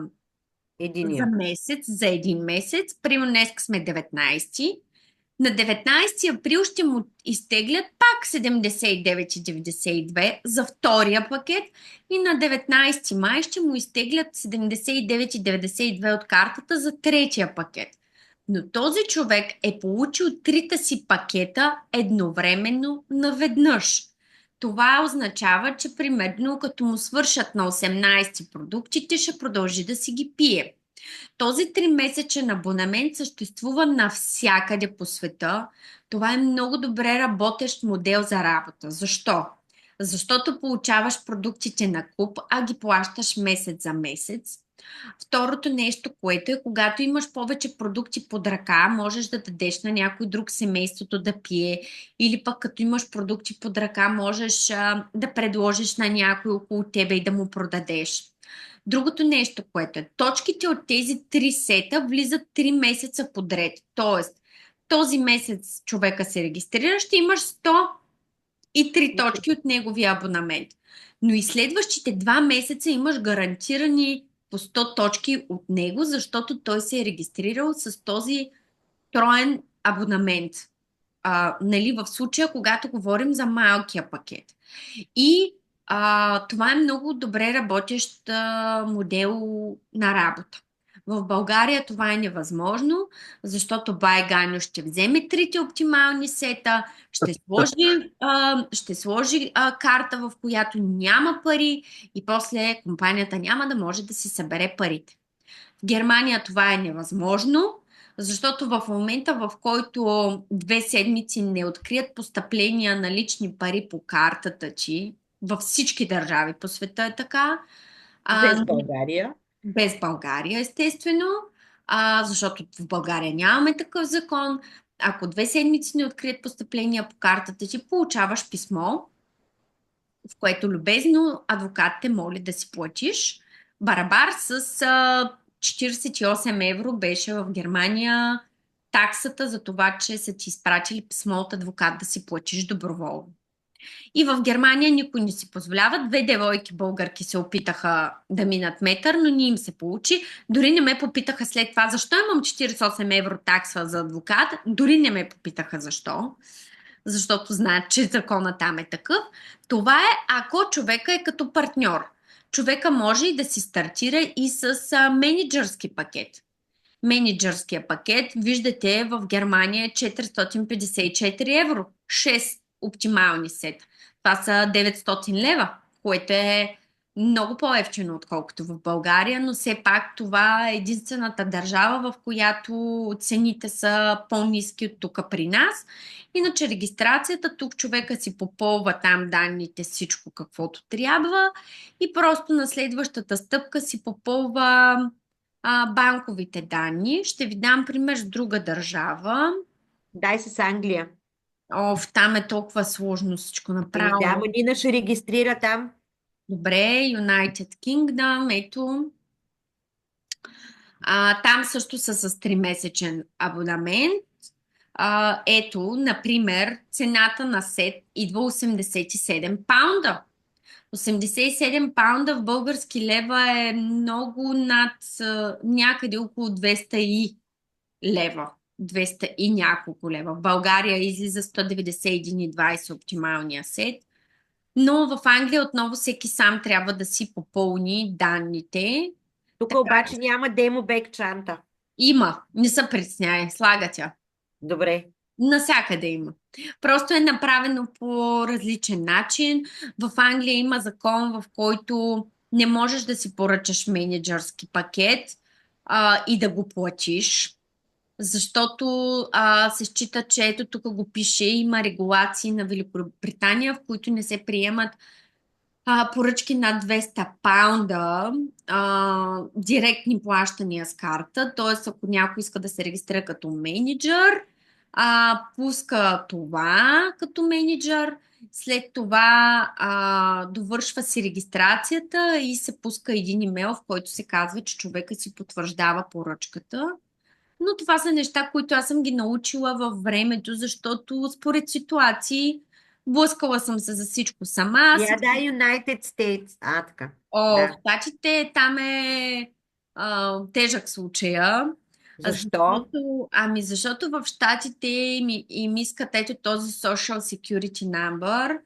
A: месец, за един месец. Примерно днес сме 19. На 19 април ще му изтеглят пак 79,92 за втория пакет и на 19 май ще му изтеглят 79,92 от картата за третия пакет. Но този човек е получил 3 си пакета едновременно наведнъж. Това означава, че примерно като му свършат на 18 продуктите, ще продължи да си ги пие. Този 3-месечен абонамент съществува навсякъде по света. Това е много добре работещ модел за работа. Защо? Защото получаваш продуктите на куп, а ги плащаш месец за месец. Второто нещо, което е, когато имаш повече продукти под ръка, можеш да дадеш на някой друг семейството да пие, или пък като имаш продукти под ръка, можеш да предложиш на някой около тебе и да му продадеш. Другото нещо, което е, точките от тези 3 сета влизат 3 месеца подред. Тоест, този месец човека се регистрира, ще имаш 103 точки от неговия абонамент. Но и следващите 2 месеца имаш гарантирани по 100 точки от него, защото той се е регистрирал с този троен абонамент. Нали, в случая, когато говорим за малкия пакет. И това е много добре работещ модел на работа. В България това е невъзможно, защото бай Ганьо ще вземе трите оптимални сета, ще сложи карта, в която няма пари и после компанията няма да може да си събере парите. В Германия това е невъзможно, защото в момента, в който 2 седмици не открият постъпления на лични пари по картата ти, във всички държави по света е така,
B: Без
A: а,
B: България.
A: без България, естествено, защото в България нямаме такъв закон. Ако 2 седмици не открият постъпления по картата ти, получаваш писмо, в което любезно адвокат те моли да си платиш. Барабар с 48 евро беше в Германия таксата за това, че са ти изпратили писмо от адвокат да си платиш доброволно. И в Германия никой не си позволява. 2 девойки българки се опитаха да минат метър, но не им се получи. Дори не ме попитаха след това защо имам 48 евро такса за адвокат. Дори не ме попитаха защо. Защото знаят, че закона там е такъв. Това е ако човека е като партньор. Човека може и да си стартира и с менеджерски пакет. Менеджерския пакет, виждате, в Германия е 454 евро. 6 оптимални сета. Това са 900 лева, което е много по-евтино, отколкото в България, но все пак това е единствената държава, в която цените са по-ниски от тук при нас. Иначе регистрацията, тук човека си попълва там данните, всичко каквото трябва и просто на следващата стъпка си попълва банковите данни. Ще ви дам пример с друга държава.
B: Дай с Англия.
A: Там е толкова сложно всичко
B: Да,
A: направо.
B: ама Нина ще регистрира там.
A: Добре, United Kingdom, ето. Там също са с 3-месечен абонамент. Ето, например, цената на сет идва 87 паунда. 87 паунда в български лева е много над някъде около 200 и лева. 200 и няколко лева. В България излиза 191,20 оптималния сет. Но в Англия отново всеки сам трябва да си попълни данните.
B: Тук обаче няма демо бек чанта.
A: Има, не се притесняй, слага тя.
B: Добре.
A: Насякъде има. Просто е направено по различен начин. В Англия има закон, в който не можеш да си поръчаш менеджерски пакет и да го платиш, защото се счита, че ето тук го пише, има регулации на Великобритания, в които не се приемат поръчки над 200 паунда, директни плащания с карта, т.е. ако някой иска да се регистрира като менеджер, пуска това като менеджер, след това довършва си регистрацията и се пуска един имейл, в който се казва, че човека си потвърждава поръчката. Но това са неща, които аз съм ги научила във времето, защото според ситуации блъскала съм се за всичко сама.
B: Да, United States. Така.
A: В Щатите там е тежък случая.
B: Защо?
A: Защото в Щатите им искат ето този Social Security Number.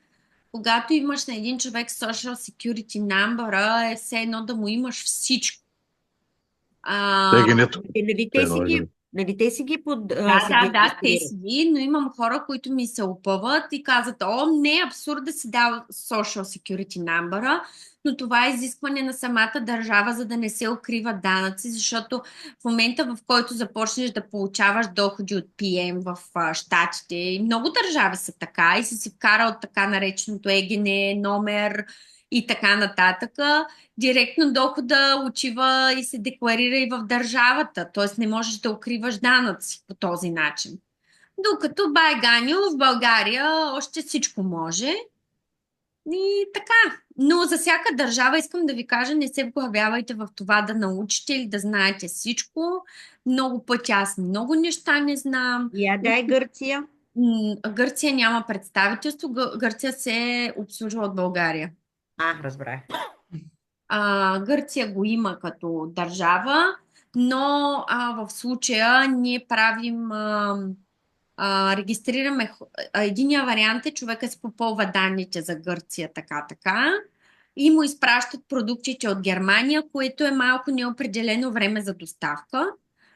A: Когато имаш на един човек Social Security Number, е все едно да му имаш всичко.
B: Нали те си ги под...
A: Да, те си ги, но имам хора, които ми се опъват и казват, не е абсурд да си дал Social Security Number, но това е изискване на самата държава, за да не се укриват данъци, защото в момента, в който започнеш да получаваш доходи от PM в Щатите, и много държави са така, и си вкарал така нареченото ЕГН номер и така нататък, директно дохода отива и се декларира и в държавата, т.е. не можеш да укриваш данъци по този начин. Докато бай Ганьо в България още всичко може. И така. Но за всяка държава искам да ви кажа, не се вглавявайте в това да научите или да знаете всичко. Много пъти аз много неща не знам.
B: Дай Гърция.
A: Гърция няма представителство. Гърция се обслужва от България.
B: Разбрах.
A: Гърция го има като държава, но в случая ние правим, регистрираме, единия вариант е човека си попълва данните за Гърция така, и му изпращат продуктите от Германия, което е малко неопределено време за доставка.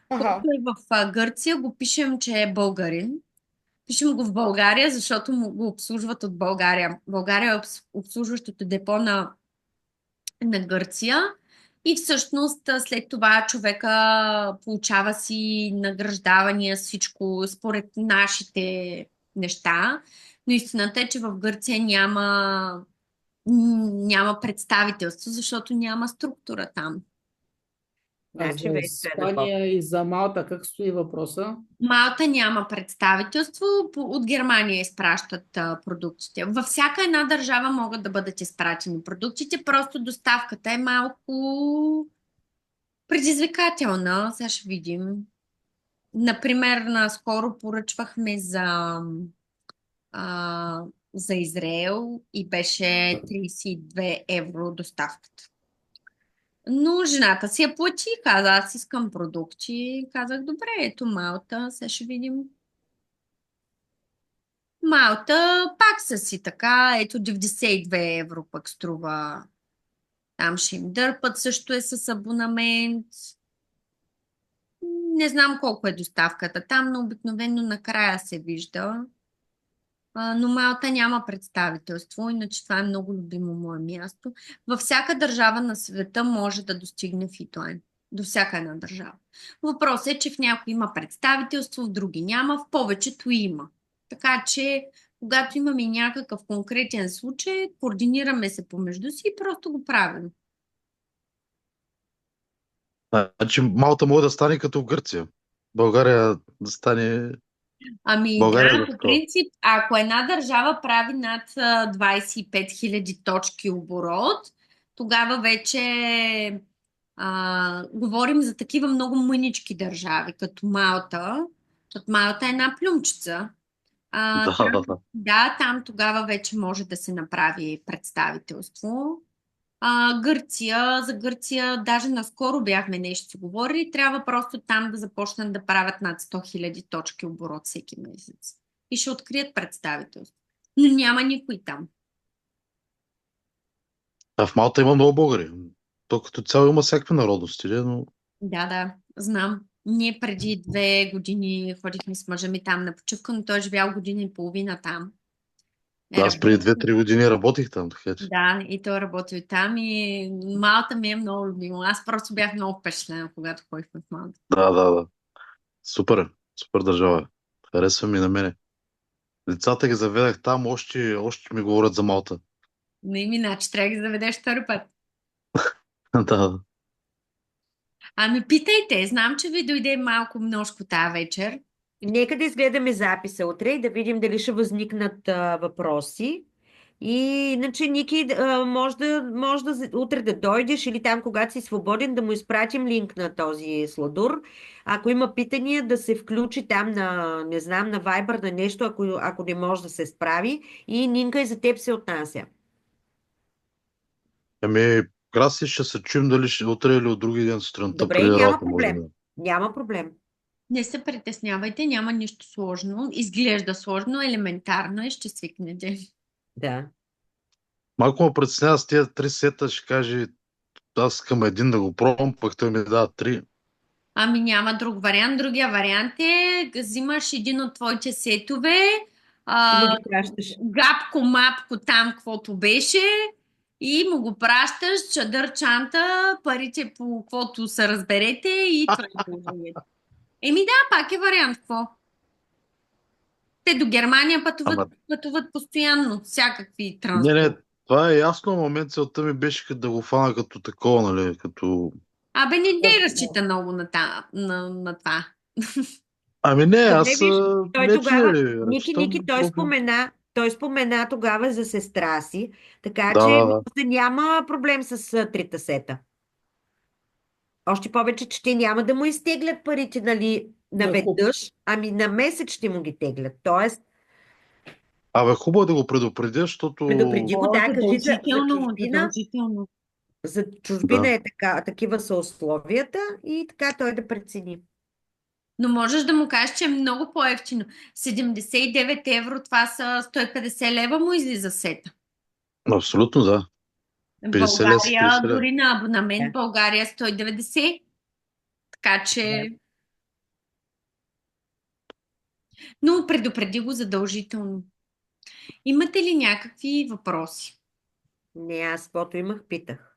A: Който
B: Аха.
A: е в Гърция, го пишем, че е българин. Пишем го в България, защото му го обслужват от България. България е обслужващото депо на Гърция. И всъщност след това човека получава си награждавания, всичко според нашите неща. Но истината е, че в Гърция няма представителство, защото няма структура там.
C: А
B: Значи
C: за
B: вече е на ход.
C: Испания и за Малта как стои въпроса?
A: Малта няма представителство, от Германия изпращат продуктите. Във всяка една държава могат да бъдат изпратени продуктите, просто доставката е малко предизвикателна. Сега ще видим. Например, наскоро поръчвахме за Израел и беше 32 евро доставката. Но жената си я плати, каза, аз искам продукти. Казах, добре, ето Малта, сега ще видим. Малта пак са си така, ето 92 евро пък струва. Там ще им дърпат, също е с абонамент. Не знам колко е доставката там, но обикновено накрая се вижда. Но Малта няма представителство, иначе това е много любимо мое място. Във всяка държава на света може да достигне Фитлайн. До всяка една държава. Въпросът е, че в някои има представителство, в други няма, в повечето има. Така че, когато имаме някакъв конкретен случай, координираме се помежду си и просто го правим.
E: Значи Малта може да стане като Гърция. България да стане
A: Ами
E: България
A: да,
E: за
A: по
E: такова.
A: принцип, ако една държава прави над 25 000 точки оборот, тогава вече говорим за такива много мънички държави, като Малта. Защото Малта е една плюмчица.
E: Да,
A: Там,
E: да, да.
A: да, там тогава вече може да се направи представителство. За Гърция даже наскоро бяхме нещо си говорили. Трябва просто там да започнат да правят над 100 000 точки оборот всеки месец. И ще открият представителство. Но няма никой там.
E: А в Малта има много българи. То като цяло има всякакви народности, но
A: Да, знам. Ние преди 2 години ходихме с мъжа ми там на почивка, но той е живял година и половина там.
E: аз преди
A: Работи.
E: 2-3 години работих там, така че.
A: Да, и той работи там и Малта ми е много любима. Аз просто бях много впечатлена, когато ходихме в Малта.
E: Да, да, да. Супер е. Супер държава е. Харесва ми на мене. Децата ги заведах там, още ми говорят за Малта.
A: Не ми, значи трябва да ги заведеш втори път.
E: Да.
A: Ами питайте, знам, че ви дойде малко множко тази вечер.
B: Нека да изгледаме записа утре и да видим дали ще възникнат въпроси. И иначе, Ники, може да утре да дойдеш или там, когато си свободен, да му изпратим линк на този сладур. Ако има питания, да се включи там на, не знам, на Viber, на нещо, ако не може да се справи. И Нинка и за теб се отнася.
E: Ами, Краси, ще се чуем дали ще утре или от други ден сутринта
B: Добре,
E: преди
B: няма
E: работа, може
B: проблем.
E: да.
B: Няма проблем.
A: Не се притеснявайте, няма нищо сложно. Изглежда сложно, елементарно и ще свикнете.
B: Да.
E: Малко ме притеснява с тези 3 сета, ще каже, аз искам един да го пробвам, пък той ми дава 3.
A: Ами няма друг вариант. Другия вариант е, взимаш един от твоите сетове,
B: И му ги пращаш.
A: гапко, мапко там, каквото беше, и му го пращаш, чадър, чанта, парите по каквото се разберете и това е положението. Еми да, пак е вариант, какво? Те до Германия
E: Ама,
A: пътуват постоянно, всякакви
E: не,
A: транспорти.
E: това е ясно, момент целта ми беше да го фана като такова, нали, като...
A: Абе, не дей разчита много на това.
E: Ами не,
B: Добре,
E: аз
B: виж, той
E: не, че
B: тогава,
E: разчитам,
B: Ники, той спомена тогава за сестра си, така
E: да,
B: че
E: да, да.
B: може да няма проблем с трите сета. Още повече, че те няма да му изтеглят парите, нали, наведнъж, ами на месец ще му ги теглят. Тоест,
E: Абе, хубаво е да го предупредя, защото...
B: предупреди го, да, кажи за чужбина.
A: Задължително.
B: За чужбина
E: Да.
B: е така, такива са условията и така той да прецени.
A: Но можеш да му кажеш, че е много по-евтино. 79 евро, това са 150 лева му излиза сета.
E: Абсолютно, да.
A: В
E: 50 лева си
A: България,
E: 30 лева.
A: дори на абонамент,
B: Да.
A: в България 190. Така че... Но предупреди го задължително. Имате ли някакви въпроси?
B: Не, аз каквото имах, питах.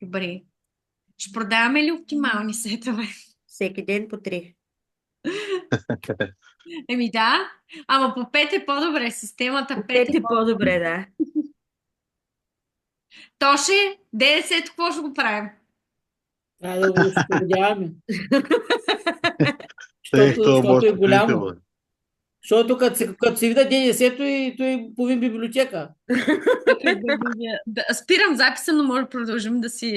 A: Добре. Ще продаваме ли оптимални сетове?
B: Всеки ден по 3.
A: Еми да, ама по 5 е по-добре. Системата 5
B: Пет
A: е
B: е по-добре, да.
A: Тоше, 10, какво ще го правим?
C: Трябва да го освободяваме.
E: Ех, това
C: Защото
E: може
C: е
E: да видите,
C: голямо.
E: бе.
C: Защото като се вида ДДС-то и той половин библиотека.
A: Спирам записа, но може да продължим да си